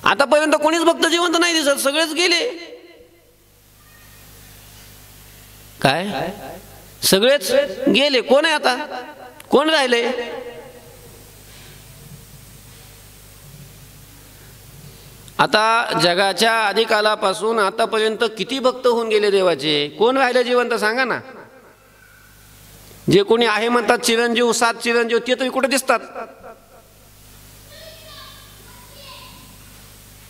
आतापर्यंत कोणीच भक्त जिवंत नाही दिसत, सगळेच गेले. काय? सगळेच गेले. कोण आहे आता? कोण राहिले? आता जगाच्या आदिकालापासून आतापर्यंत किती भक्त होऊन गेले देवाचे? कोण राहिले जिवंत सांगा ना. जे कोणी आहे म्हणतात चिरंजीव, 7 चिरंजीव, ते तरी कुठे दिसतात?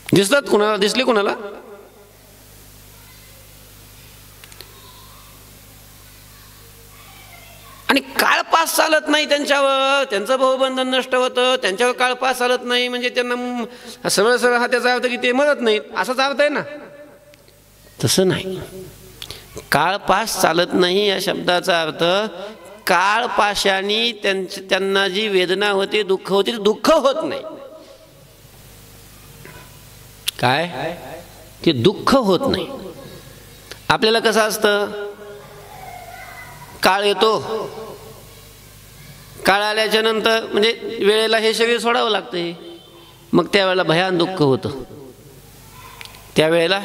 दिसतात कुणाला? दिसले कुणाला? आणि काळपास चालत नाही त्यांच्यावर, त्यांचं भावबंधन नष्ट होतं, त्यांच्यावर काळपास चालत नाही म्हणजे त्यांना सरळ सरळ हा त्याचा अर्थ की ते मरत नाहीत असाच अर्थ आहे ना. तसं नाही. काळपास चालत नाही या शब्दाचा अर्थ काळपाशाने त्यांना जी वेदना होते, दुःख होते, ते दुःख होत नाही. काय? ते दुःख होत नाही. आपल्याला कसं असतं? काळ येतो, काळ आल्याच्या नंतर म्हणजे वेळेला हे शरीर सोडावं लागतंय, मग त्यावेळेला भयान दुःख होतं. त्यावेळेला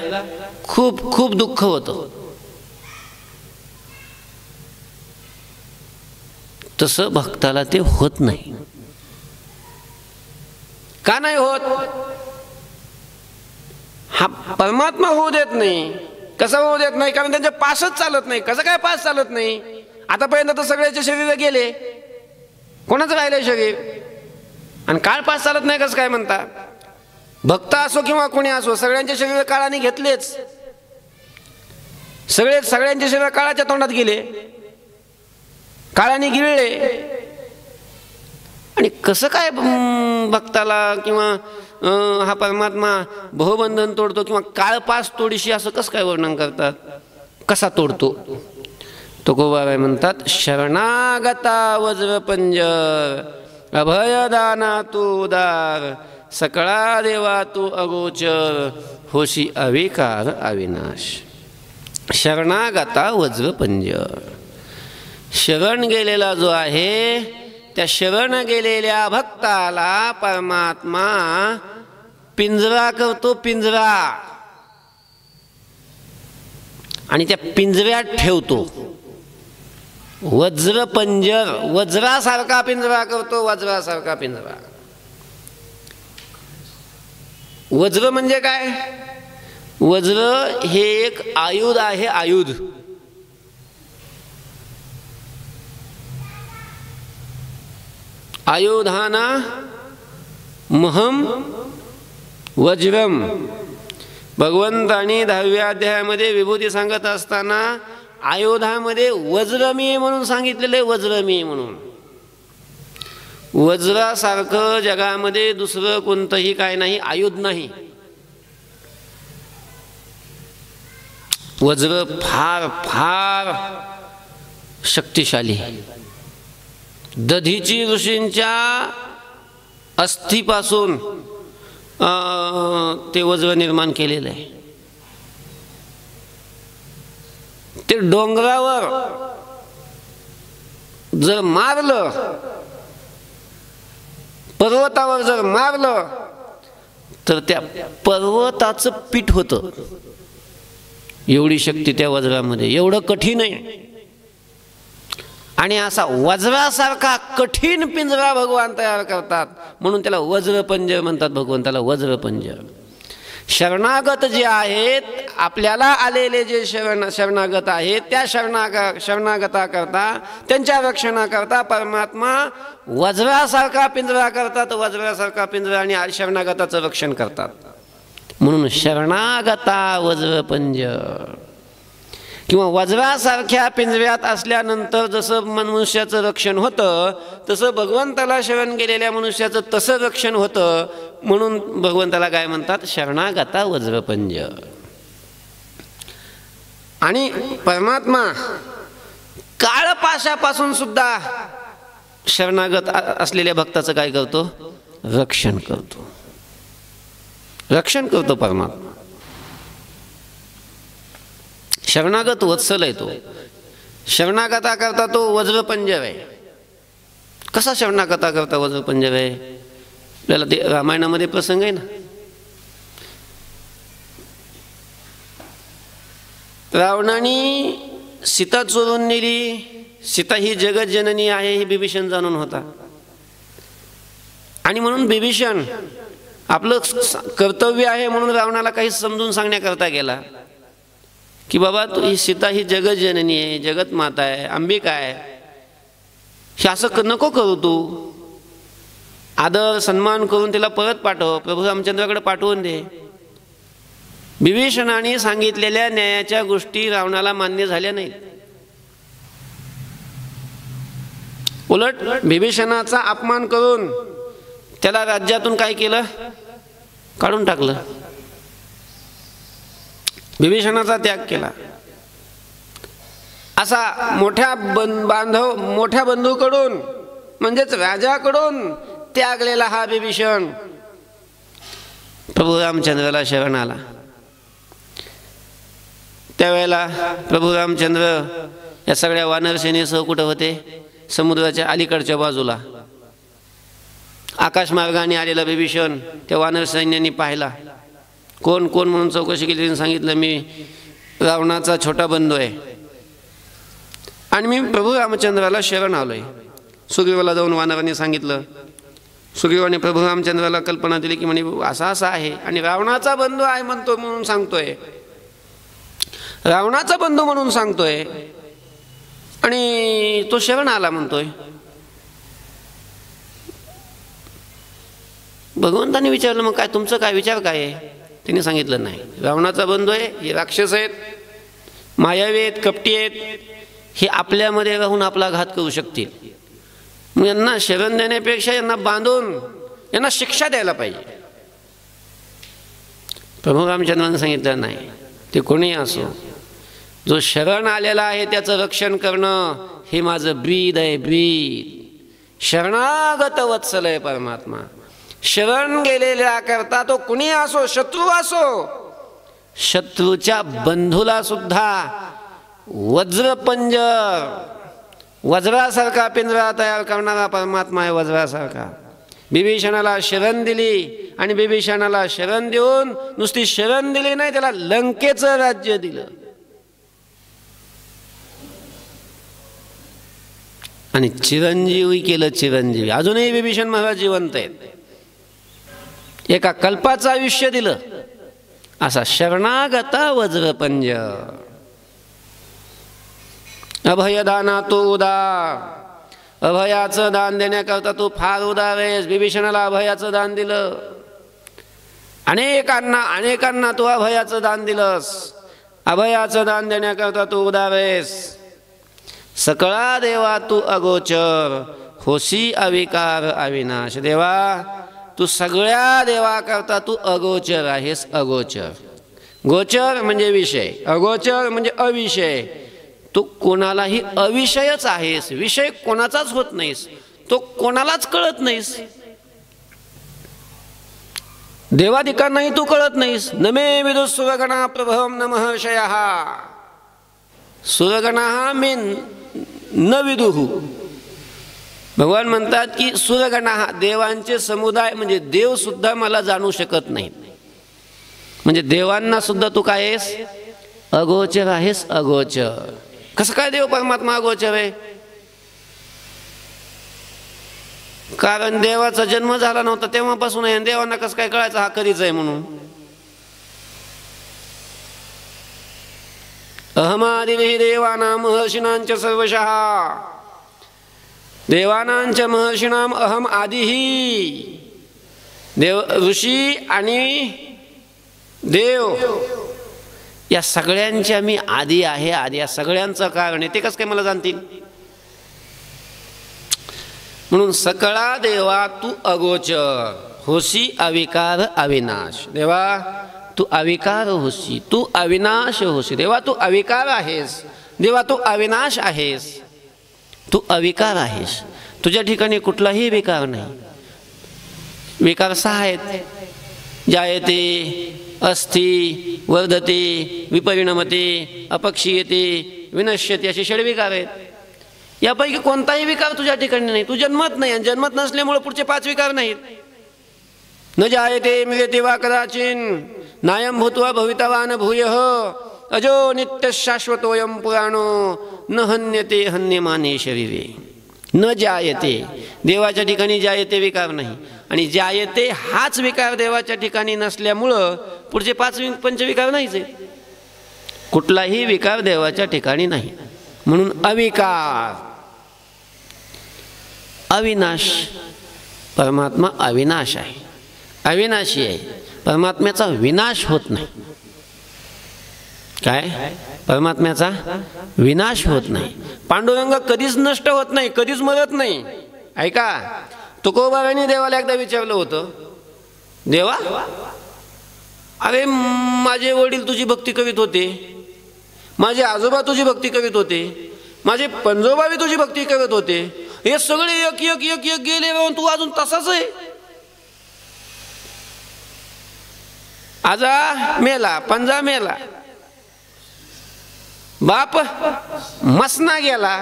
खूप खूप दुःख होतं. तसं भक्ताला ते होत नाही. का नाही होत? हा परमात्मा होऊ देत नाही. कसं होऊ देत नाही? कारण त्यांचे पासच चालत नाही. कसं काय पास चालत नाही? आतापर्यंत तर सगळ्याचे शरीर गेले, कोणाचं राहिलंय शरीर? आणि काळ पास चालत नाही कसं काय म्हणता? भक्त असो किंवा कोणी असो, सगळ्यांचे शरीर काळाने घेतलेच. सगळ्यांचे शरीर काळाच्या तोंडात गेले, काळाने गिळले. आणि कसं काय भक्ताला किंवा हा परमात्मा भवबंधन तोडतो किंवा काळपास तोडीशी असं कसं काय वर्णन करतात? कसा तोडतो? तुकोबाराय म्हणतात, शरणागता वज्रपंजर, अभयदाना तू उदार, सकळा देवा तू अगोचर, होशी अविकार अविनाश. शरणागता वज्रपंजर. शरण गेलेला जो आहे त्या शरण गेलेल्या भक्ताला परमात्मा पिंजरा करतो, पिंजरा. आणि त्या पिंजऱ्यात ठेवतो. वज्रपंजर, वज्रासारखा पिंजरा करतो, वज्रासारखा पिंजरा. वज्र म्हणजे काय? वज्र हे एक आयुध आहे, आयुध. आयुधाना महम वज्रम. भगवंतांनी 10व्या अध्यायामध्ये विभूती सांगत असताना आयुधामध्ये वज्रमी म्हणून सांगितलेले, वज्रमी म्हणून. वज्रासारखं जगामध्ये दुसरं कोणतंही काय नाही, आयुध नाही. वज्र फार फार शक्तिशाली. दधीची ऋषींच्या अस्थिपासून ते वज्र निर्माण केलेलं आहे. ते डोंगरावर जर मारलं, पर्वतावर जर मारलं तर त्या पर्वताचं पीठ होतं. एवढी शक्ती त्या वज्रामध्ये, एवढं कठीण आहे. आणि असा वज्रासारखा कठीण पिंजरा भगवान तयार करतात, म्हणून त्याला वज्रपंजर म्हणतात. भगवंताला वज्रपंजर. शरणागत जे आहेत, आपल्याला आलेले जे शरणागत आहेत, त्या शरणागताकरता, त्यांच्या रक्षणाकरता परमात्मा वज्रासारखा पिंजरा करतात. वज्रासारखा पिंजरा आणि शरणागताचं रक्षण करतात. म्हणून शरणागता वज्रपंजर. किंवा वज्रासारख्या पिंजऱ्यात असल्यानंतर जसं मनुष्याचं रक्षण होतं, तसं भगवंताला शरण गेलेल्या मनुष्याचं तसं रक्षण होतं. म्हणून भगवंताला काय म्हणतात? शरणागता वज्रपंजर. आणि परमात्मा काळपाशापासून सुद्धा शरणागत असलेल्या भक्ताचं काय करतो? रक्षण करतो. रक्षण करतो परमात्मा. शरणागत वत्सल आहे तो. शरणागता करता तो वज्रपंजर आहे. कसा शरणागता करता वज्रपंजर आहे? आपल्याला ते रामायणामध्ये प्रसंग आहे ना. रावणाने सीता चोरून नेली. सीता ही जगज्जननी आहे हे बिभीषण जाणून होता. आणि म्हणून बिभीषण आपलं कर्तव्य आहे म्हणून रावणाला काही समजून सांगण्याकरता गेला की बाबा तू ही सीता ही जगज्जननी आहे, जगत माता आहे, अंबिका आहे, हे असं नको करू. तू आदर सन्मान करून तिला परत पाठव, प्रभू रामचंद्राकडे पाठवून दे. बिभीषणाने सांगितलेल्या न्यायाच्या गोष्टी रावणाला मान्य झाल्या नाहीत. उलट बिभीषणाचा अपमान करून त्याला राज्यातून काय केलं? काढून टाकलं. बिभीषणाचा त्याग केला. असा मोठ्या बंधूकडून म्हणजेच राजाकडून त्यागलेला हा बिभीषण प्रभू रामचंद्राला शरण आला. त्यावेळेला प्रभू रामचंद्र या सगळ्या वानर सेनेसह कुठं होते? समुद्राच्या अलीकडच्या बाजूला. आकाशमार्गाने आलेला बिभीषण त्या वानर सैन्याने पाहिला. कोण कोण म्हणून चौकशी केली. त्यांनी सांगितलं मी रावणाचा छोटा बंधू आहे आणि मी प्रभू रामचंद्राला शरण आलोय. सुग्रीवाला जाऊन वानरांनी सांगितलं. सुग्रीवाने प्रभू रामचंद्राला कल्पना दिली की म्हणे असा असा आहे आणि रावणाचा बंधू आहे म्हणतो म्हणून सांगतोय. रावणाचा बंधू म्हणून सांगतोय आणि तो शरण आला म्हणतोय. भगवंतांनी विचारलं मग काय तुमचं काय विचार काय आहे? त्यांनी सांगितलं नाही, रावणाचा बंधू आहे, हे राक्षस आहेत, मायावी आहेत, कपटी आहेत, हे आपल्यामध्ये राहून आपला घात करू शकतील. मग यांना शरण देण्यापेक्षा यांना बांधून यांना शिक्षा द्यायला पाहिजे. प्रभू रामचंद्रांनी सांगितलं नाही, ते कोणी असो, जो शरण आलेला आहे त्याचं रक्षण करणं हे माझं ब्रीद आहे, ब्रीद. शरणागत वत्सल आहे परमात्मा. शरण गेलेल्या करता तो कुणी असो, शत्रू असो, शत्रूच्या बंधूला सुद्धा वज्रपंजर, वज्रासारखा पिंजरा तयार करणारा परमात्मा आहे. वज्रासारखा बिभीषणाला शरण दिली आणि बिभीषणाला शरण देऊन नुसती शरण दिली नाही, त्याला लंकेचं राज्य दिलं आणि चिरंजीवी केलं. चिरंजीवी. अजूनही बिभीषण महाराज जिवंत आहेत. एका कल्पाचं आयुष्य दिलं असा शरणागता वज्रपंज. अभयदाना तो उदार, अभयाचं दान देण्याकरता तू फार उदार आहेस. बिभीषणाला अभयाचं दान दिलं, अनेकांना तू अभयाचं दान दिलंस. अभयाचं दान देण्याकरता तू उदार आहेस. सकळा देवा तू अगोचर, होसी अविकार अविनाश. देवा तू सगळ्या देवाकरता तू अगोचर आहेस. अगोचर, गोचर म्हणजे विषय, अगोचर म्हणजे अविषय. तू कोणालाही अविषयच आहेस, विषय कोणाचाच होत नाहीस, तो कोणालाच कळत नाहीस. देवादिकांनाही तू कळत नाहीस. नमे विदु सुरगणा प्रभवम न महर्षयः. सुरगणा मे न विदुः. भगवान म्हणतात की सुरगणा, देवांचे समुदाय म्हणजे देव सुद्धा मला जाणू शकत नाही. म्हणजे देवांना सुद्धा तू काय आहेस? अगोचर आहेस. अगोचर. कसं काय देव परमात्मा अगोचर आहे? कारण देवाचा जन्म झाला नव्हता तेव्हापासून आहे. देवांना कसं काय कळायचं हा कधीच आहे म्हणून? अहमादिभिः देवानां महर्षीणांच सर्वशः. देवानांच महर्षीणाम अहम आदिही. देव, ऋषी आणि देव या सगळ्यांच्या मी आदी आहे. आदी या सगळ्यांचं कारण आहे. ते कसं काय मला जाणतील? म्हणून सकळा देवा तू अगोचर, होसी अविकार अविनाश. देवा तू अविकार होसी, तू अविनाश होसी. देवा तू अविकार आहेस. देवा तू अविनाश आहेस. तू अविकार आहेस. तुझ्या ठिकाणी कुठलाही विकार नाही. विकार सहा आहेत: जायते, अस्ति, वर्धते, विपरिणमते, अपक्षीयते, विनश्यते. असे षड्विकार आहेत. यापैकी कोणताही विकार तुझ्या ठिकाणी नाही. तू जन्मत नाही, आणि जन्मत नसल्यामुळे पुढचे 5 विकार नाहीत. न जायते म्रियते वा कदाचिन, नायं भूत्वा भवितवान भूयः, अजो नित्य शाश्वतोयं पुराणो, न हन्यते हन्यमाने शरीरे. न जायते, देवाच्या ठिकाणी जायते विकार नाही, आणि जायते हाच विकार देवाच्या ठिकाणी नसल्यामुळं पुढचे 5 पंचविकार नाहीच आहे. कुठलाही विकार देवाच्या ठिकाणी नाही. म्हणून अविकार. अविनाश, परमात्मा अविनाश आहे, अविनाशी आहे. परमात्म्याचा विनाश होत नाही. काय? परमात्म्याचा विनाश होत नाही. पांडुरंग कधीच नष्ट होत नाही, कधीच मरत नाही. ऐका, तुकोबारांनी देवाला एकदा विचारलं होतं, देवा अरे माझे वडील तुझी भक्ती करीत होते, माझे आजोबा तुझी भक्ती करीत होते, माझे पंजोबावी तुझी भक्ती करत होते, हे सगळे एक एक एक एक गेले, तू अजून तसाच आहे. आजा मेला, पंजा मेला, बाप मसना गेला,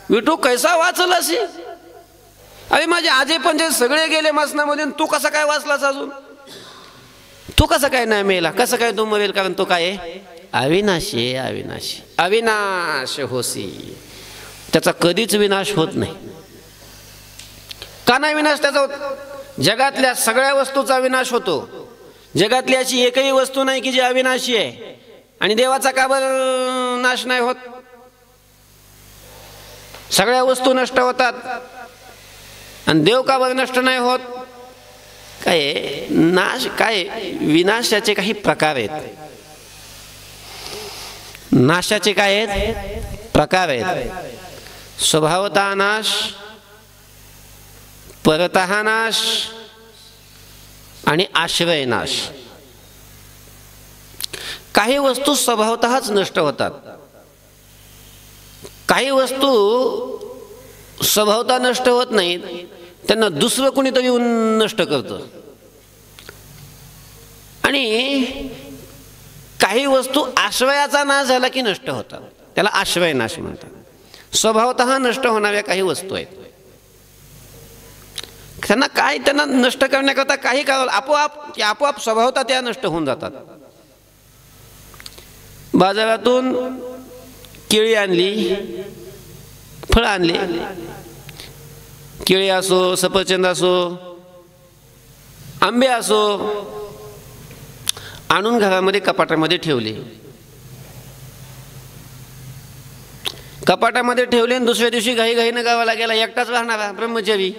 विठू कैसा वाचला अशी? अरे माझे आजे पंजे सगळे गेले मसनामध्ये, तू कसा काय वाचलास अजून? तू कसा काय नाही मेला? कसं काय तू मरेल? कारण तो काय आहे? अविनाशी आहे. अविनाशी, अविनाश होसी. त्याचा कधीच विनाश होत नाही. का नाही विनाश त्याचा होत? जगातल्या सगळ्या वस्तूचा विनाश होतो. जगातली अशी एकही वस्तू नाही की जी अविनाशी आहे. आणि देवाचा का बरं नाश नाही होत? सगळ्या वस्तू नष्ट होतात, आणि देव का बरं नष्ट नाही होत? काय नाश, काय विनाशाचे काही प्रकार आहेत. नाशाचे काय आहेत? प्रकार आहेत. स्वभावतः नाश, परतः नाश आणि आश्रय नाश. काही वस्तू स्वभावतःच नष्ट होतात. काही वस्तू स्वभावतः नष्ट होत नाहीत, त्यांना दुसरं कोणीतरी येऊन नष्ट करतं. आणि काही वस्तू आश्रयाचा नाश झाला की नष्ट होतात, त्याला आश्रय नाश म्हणतात. स्वभावतः नष्ट होणाऱ्या काही वस्तू आहेत, त्यांना नष्ट करण्याकरता काही करावं, आपोआप स्वभावतः त्या नष्ट होऊन जातात. बाजारातून केळी आणली, फळं आणली, केळी असो, सफरचंद असो, आंबे असो आणून घरामध्ये कपाटामध्ये ठेवले. कपाटामध्ये ठेवले आणि दुसऱ्या दिवशी घाईघाईनं गावाला गेला. एकटाच राहणारा ब्रह्मचारी.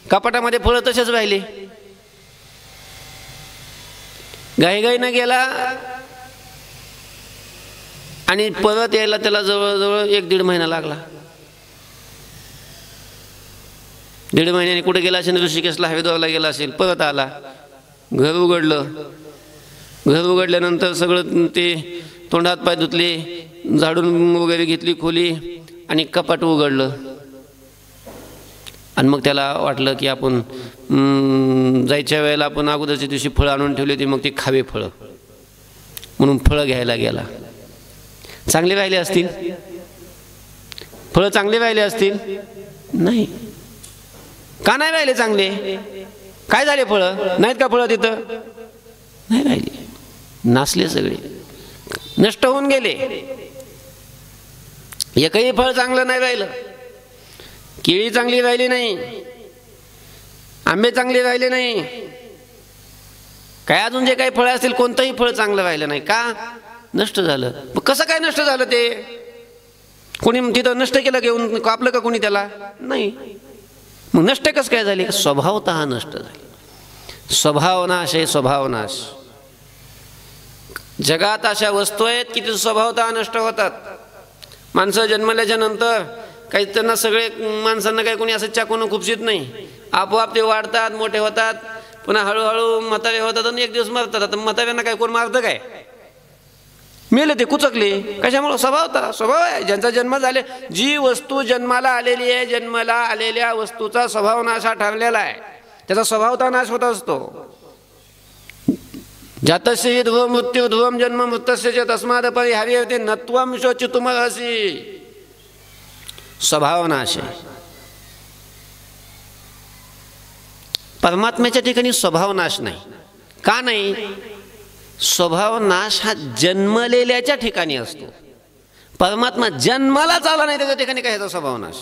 कपाटामध्ये फळं तसेच राहिले. घाईघाईनं गेला आणि परत यायला त्याला जवळजवळ 1-1.5 महिना लागला. 1.5 महिन्याने कुठे गेला असेल, ऋषिकेशला हरिद्वारला गेला असेल. परत आला, घर उघडलं. घर उघडल्यानंतर सगळं ते तोंडात पाय धुतले, झाडून वगैरे घेतली खोली आणि कपाट उघडलं. आणि मग त्याला वाटलं की आपण जायच्या वेळेला आपण अगोदरच्या दिवशी फळं आणून ठेवली होती, मग ती खावे फळं, म्हणून फळं घ्यायला गेला. चांगले राहिले असतील? फळं चांगले राहिले असतील? नाही. का नाही राहिले चांगले? काय झाले? फळं नाहीत का? फळं तिथं नाही राहिले, नासले सगळे, नष्ट होऊन गेले. एकही फळ चांगलं नाही राहिलं. केळी चांगली राहिली नाही, आंबे चांगले राहिले नाही, काय अजून जे काही फळं असतील कोणतंही फळ चांगलं राहिलं नाही. का? नष्ट झालं. मग कसं काय नष्ट झालं? ते कोणी तिथं नष्ट केलं, घेऊन कापलं का कोणी त्याला? नाही. मग नष्ट कसं काय झाले? स्वभावतः नष्ट झाले. स्वभावनाश आहे, स्वभावनाश. जगात अशा वस्तू आहेत की ते स्वभावतः नष्ट होतात. माणसं जन्मल्याच्या नंतर काही त्यांना सगळे माणसांना काही कोणी असं चाकून खुपशीत नाही. आपोआप ते वाढतात, मोठे होतात, पुन्हा हळूहळू म्हातारे होतात आणि एक दिवस मरतात. आता म्हाताऱ्यांना काय कोण मारतं काय? मेले ते, कुचकले. कशामुळे? स्वभाव आहे. ज्यांचा जन्म झाले, जी वस्तू जन्माला आलेली आहे, जन्माला आलेल्या वस्तूचा स्वभाव नाश हा ठरलेला आहे. त्याचा स्वभावता नाश होत असतो. जातस्य ध्रुव मृत्यू ध्रुवम जन्म मृतस्य च तस्माद परिहार्यते नत्वं शोचितुमर्हसि. स्वभाव नाश आहे. परमात्म्याच्या ठिकाणी स्वभाव नाश नाही. का नाही? स्वभाव नाश हा जन्मलेल्याच्या ठिकाणी असतो. परमात्मा जन्मालाच आला नाही, त्याच्या ठिकाणी काय स्वभाव नाश.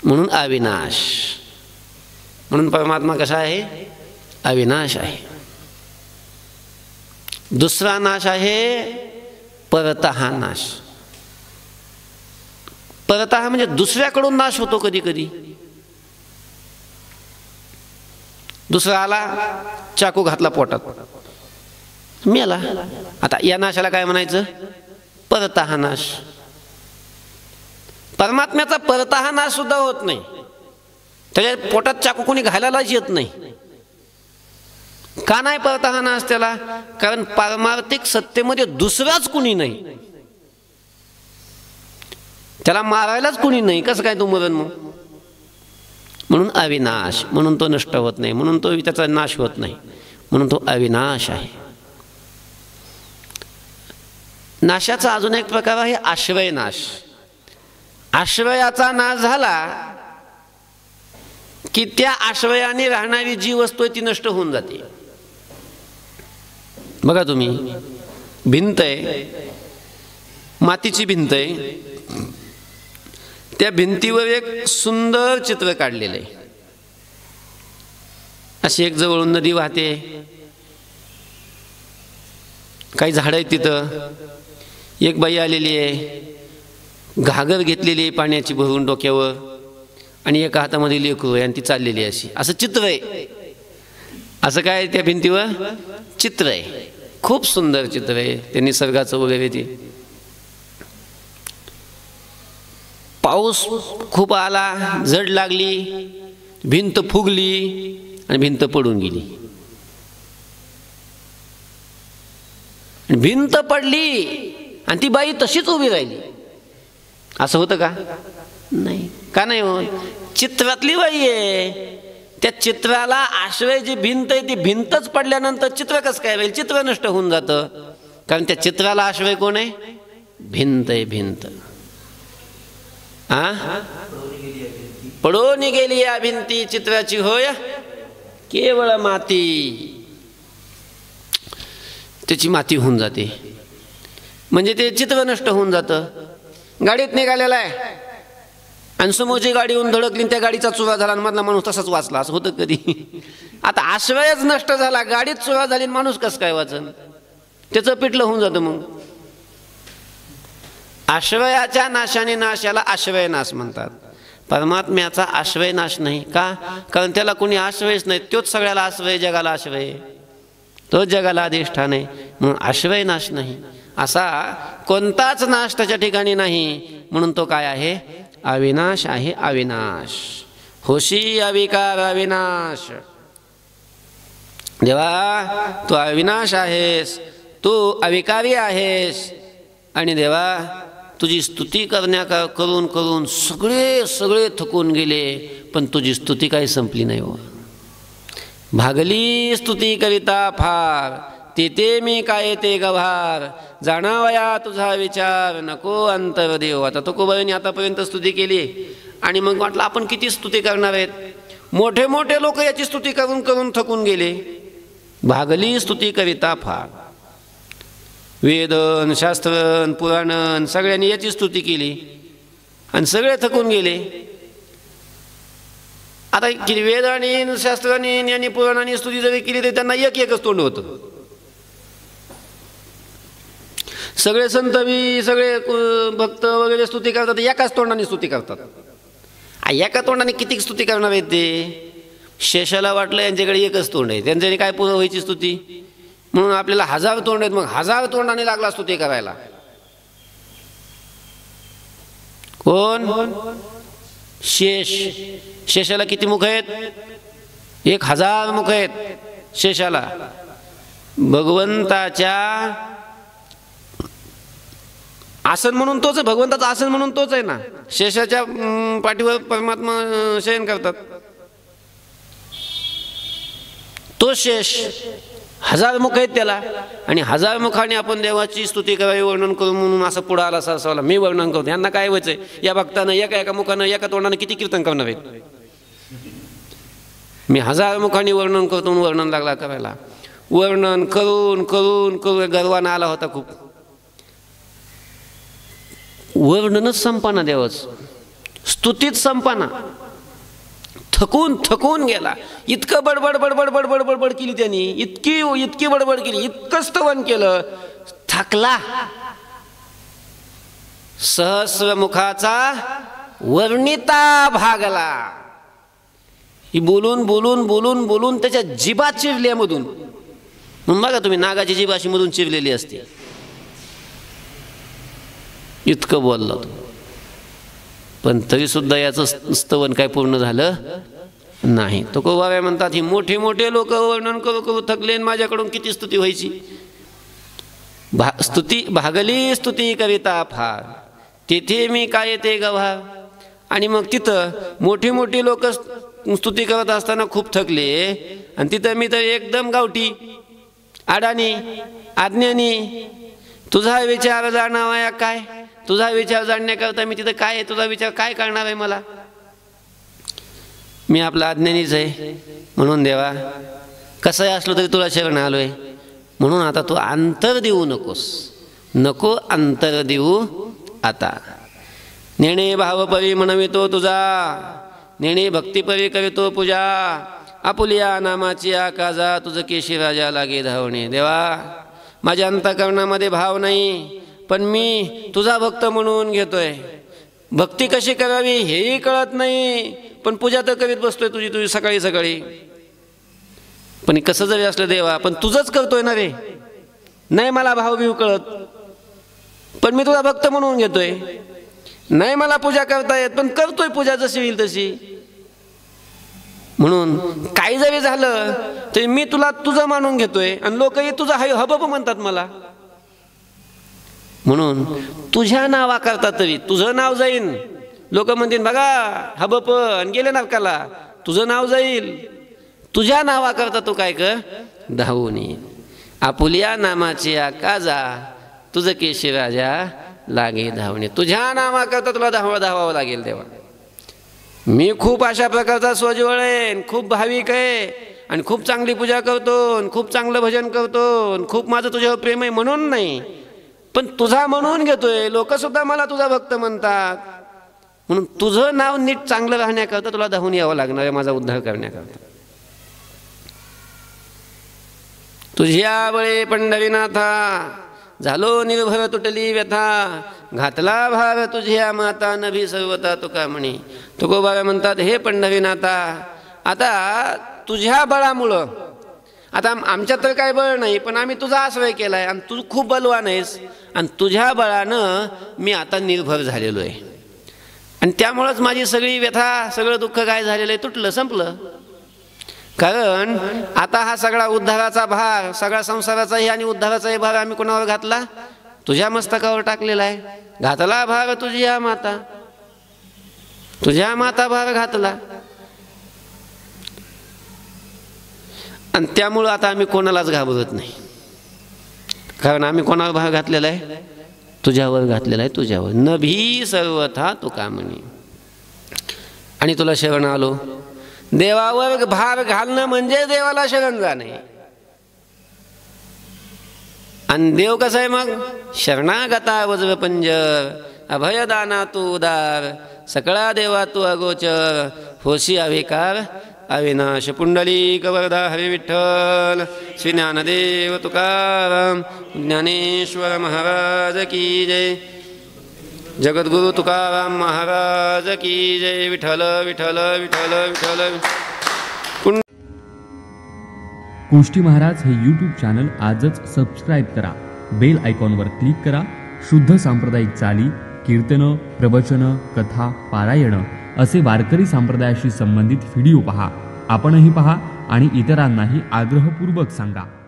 म्हणून अविनाश. म्हणून परमात्मा कसा आहे? अविनाश आहे. दुसरा नाश आहे परतः नाश. परतः म्हणजे दुसऱ्याकडून नाश होतो. कधी कधी दुसरा आला, चाकू घातला पोटात, मेला. आता या नाशाला काय म्हणायचं? परतः नाश. परमात्म्याचा परतः नाश सुद्धा होत नाही. त्याच्या पोटात चाकू कोणी घालायलाच येत नाही. का नाही परतः नाश त्याला? कारण पारमार्थिक सत्तेमध्ये दुसराच कुणी नाही, त्याला मारायलाच कुणी नाही. कसं काय तो मरण? मग म्हणून अविनाश. म्हणून तो नष्ट होत नाही, म्हणून तो त्याचा नाश होत नाही, म्हणून तो अविनाश आहे. नाशाचा अजून एक प्रकार आहे आश्रय नाश. आश्रयाचा नाश झाला की त्या आश्रयाने राहणारी जी वस्तू आहे ती नष्ट होऊन जाते. बघा तुम्ही, भिंत आहे, मातीची भिंत आहे, त्या भिंतीवर एक सुंदर चित्र काढलेलं आहे. अशी एक जवळून नदी वाहते, काही झाडं आहेत तिथं, एक बाई आलेली आहे, घागर घेतलेली आहे पाण्याची भरून डोक्यावर, आणि एका हातामध्ये लेकरू आहे आणि ती चाललेली अशी. असं चित्र आहे. असं काय त्या भिंतीवर चित्र आहे. खूप सुंदर चित्र आहे ते निसर्गाचं वगैरे. ते पाऊस खूप आला, जड लागली, भिंत फुगली आणि भिंत पडून गेली. भिंत पडली आणि ती बाई तशीच उभी राहिली. असं होतं का? नाही. का नाही होत? चित्रातली बाई आहे, त्या चित्राला आश्रय जी भिंत आहे ती भिंतच पडल्यानंतर चित्र कसं काय राहील? चित्र नष्ट होऊन जातं. कारण त्या चित्राला आश्रय कोण आहे? भिंत आहे, भिंत. पडून गेली या भिंती चित्राची होय केवळ माती. त्याची माती होऊन जाते, म्हणजे ते चित्र नष्ट होऊन जातं. गाडीत निघालेला आहे आणि समोरची गाडी येऊन धडकली, त्या गाडीचा चुरा झाला आणि मधला माणूस तसाच वाचला, असं होतं कधी? आता आश्रयच नष्ट झाला, गाडीत चुरा झाली, माणूस कसं काय वाचन? त्याचं पिठलं होऊन जातं. मग आश्रयाच्या नाशाने नाश, याला आश्रय नाश म्हणतात. परमात्म्याचा आश्रय नाश नाही का? कारण त्याला कोणी आश्रयच नाही, तोच सगळ्याला आश्रय, जगाला आश्रय, तोच जगाला अधिष्ठान आहे. म्हणून आश्रय नाश नाही, असा कोणताच नाश त्याच्या ठिकाणी नाही. म्हणून तो काय आहे? अविनाश आहे. अविनाश होशी अविकार अविनाश. देवा तू अविनाश आहेस, तू अविकारी आहेस. आणि देवा तुझी स्तुती करून करून सगळे थकून गेले, पण तुझी स्तुती काही संपली नाही. हो भागली स्तुती करिता फार, तेथे मी काय ते गभार. जाणावया तुझा विचार, नको अंतर देव. आता तुकोबाईंनी आतापर्यंत स्तुती केली आणि मग म्हटलं आपण किती स्तुती करणार आहेत? मोठे मोठे लोक याची स्तुती करून करून थकून गेले. भागली स्तुती करिता फार, वेदन शास्त्रन पुराणन सगळ्यांनी याची स्तुती केली आणि सगळे थकून गेले. आता वेद आणि शास्त्रांनी आणि पुराणांनी स्तुती जरी केली तरी त्यांना एकच तोंड होतं. सगळे संत बी सगळे भक्त वगैरे स्तुती करतात, एकाच तोंडाने स्तुती करतात. एका तोंडाने किती स्तुती करणार आहेत ते? शेषाला वाटलं यांच्याकडे एकच तोंड आहे, त्यांच्याकडे काय पूर्ण व्हायची स्तुती? म्हणून आपल्याला 1000 तोंड आहेत, मग 1000 तोंडाने लागला स्तुती करायला. कोण? शेष. शेषाला किती मुख आहेत? 1000 मुख आहेत शेषाला. भगवंताच्या आसन म्हणून तोच आहे, भगवंताचं आसन म्हणून तोच आहे ना. शेषाच्या पाठीवर परमात्मा शयन करतात, तो शेष. 1000 मुख आहेत त्याला, आणि 1000 मुखाने आपण देवाची स्तुती करावी, वर्णन करू म्हणून असं पुढं आला सरसावला. मी वर्णन करतो, यांना काय व्हायचंय? या भक्तानं एका मुखानं एका तोंडानं किती कीर्तन करणार आहेत? मी 1000 मुखांनी वर्णन करतो म्हणून वर्णन लागला करायला. वर्णन करून करून करून गर्वानं आला होता खूप. वर्णनच संपाना देवाच, स्तुतीत संपाना. थकून थकून गेला. इतकं बडबड बडबड बडबड बडबड केली त्यांनी, इतकी बडबड केली, इतकं स्तवन केलं, थकला. सहस्र मुखाचा वर्णिता भागला. ही बोलून बोलून बोलून बोलून त्याच्या जिभा चिरल्या मधून. म्हणून बघा तुम्ही, नागाची जिभा अशी मधून चिरलेली असते, इतकं बोलला तो. पण तरी सुद्धा याचं स्तवन काय पूर्ण झालं नाही. तुकोबा म्हणतात, ही मोठे मोठे लोक वर्णन करू करू थकले, माझ्याकडून किती स्तुती व्हायची? स्तुती भागली स्तुती करिता फार, तेथे मी काय ते गभार. आणि मग तिथं मोठी मोठी लोक स्तुती करत असताना खूप थकले, आणि तिथं मी तर एकदम गावठी अडाणी अज्ञानी. तुझा विचार जाणावा काय? तुझा विचार जाणण्याकरता मी तिथं काय, तुझा विचार काय करणार आहे मला? मी आपला अज्ञानीच आहे. म्हणून देवा कसंही असलो तरी तुला शरण आलोय. म्हणून आता तू अंतर देऊ नकोस, नको अंतर देऊ आता. नेणे भावपरी म्हणवितो तुझा, नेणे भक्तीपरी करितो पूजा. आपुलिया नामाची आकाजा, तुझं केशी राजा लागे धावणे. देवा माझ्या अंतःकरणामध्ये भाव नाही, पण मी तुझा भक्त म्हणून घेतोय. भक्ती कशी करावी हेही कळत नाही, पण पूजा तर करीत बसतोय तुझी सकाळी सकाळी. पण कसं जरी असलं देवा, पण तुझंच करतोय ना रे. नाही मला भाव बिव कळत, पण मी तुझा भक्त म्हणून घेतोय. नाही मला पूजा करता येत, पण करतोय पूजा जशी होईल तशी. म्हणून काही जरी झालं तरी मी तुला तुझं मानून घेतोय, आणि लोकही तुझा हबप म्हणतात मला. म्हणून तुझ्या नावा करता तरी तुझं नाव जाईन. लोक म्हणतील बघा हबप, आणि गेले नरकाला. तुझं नाव जाईल. तुझ्या नावा करता तू काय कर, धावून ये. आपुलिया नामाची आकाजा, तुझं केशी राजा लागे धावणे. तुझ्या नावा करता तुला धावावं लागेल देवा. मी खूप अशा प्रकारचा स्वज्वळ आहे, खूप भाविक आहे, आणि खूप चांगली पूजा करतो, खूप चांगलं भजन करतो, खूप माझं तुझ्यावर प्रेम आहे म्हणून नाही, पण तुझा म्हणून घेतोय. लोक सुद्धा मला तुझा भक्त म्हणतात. म्हणून तुझं नाव नीट चांगलं राहण्याकरता तुला धावून यावं लागणार आहे माझा उद्धार करण्याकरता. तुझ्या बळे पंढरीनाथा झालो निर्भर तुटली व्यथा, घातला भार तुझ्या माता नभी सर्वता तुका म्हणी. तुकोबा म्हणतात, हे पंढरीनाथा, आता तुझ्या बळामुळं, आता आमच्यात तर काय बळ नाही, पण आम्ही तुझा आश्रय केला आहे आणि तू खूप बलवान आहेस आणि तुझ्या बळानं मी आता निर्भर झालेलो आहे आणि त्यामुळंच माझी सगळी व्यथा सगळं दुःख काय झालेलं आहे, तुटलं, संपलं. कारण आता हा सगळा उद्धाराचा भार, सगळा संसाराचाही आणि उद्धाराचाही भार आम्ही कोणावर घातला? तुझ्या मस्तकावर टाकलेला आहे. घातला भार तुझ्या माता, तुझ्या माता भार घातला आणि त्यामुळं आता आम्ही कोणालाच घाबरत नाही. कारण आम्ही कोणावर भार घातलेला आहे? तुझ्यावर घातलेला आहे, तुझ्यावर. नभी सर्वथा तुका म्हणी. आणि तुला शरण आलो. देवावर भार घालणं म्हणजे देवाला शरण जाणे. आणि देव कसा आहे मग? शरणागता वज्रपंजर, अभयदाना तू उदार, सकळा देवा तू अगोचर, होशी अविकार अविनाश. पुंडलिक वरदा हरी विठ्ठल. श्री ज्ञानदेव तुकाराम ज्ञानेश्वर महाराज की जय. जगद्गुरु तुकाराम महाराज की जय. विठ्ठल विठ्ठल विठ्ठल विठ्ठल.
गोष्टी महाराज हे यूट्यूब चॅनल आजच सबस्क्राईब करा. बेल आयकॉनवर क्लिक करा. शुद्ध सांप्रदायिक चाली, कीर्तनं, प्रवचनं, कथा, पारायणं असे वारकरी संप्रदायाशी संबंधित व्हिडिओ पहा. आपणही पहा आणि इतरांनाही आग्रहपूर्वक सांगा.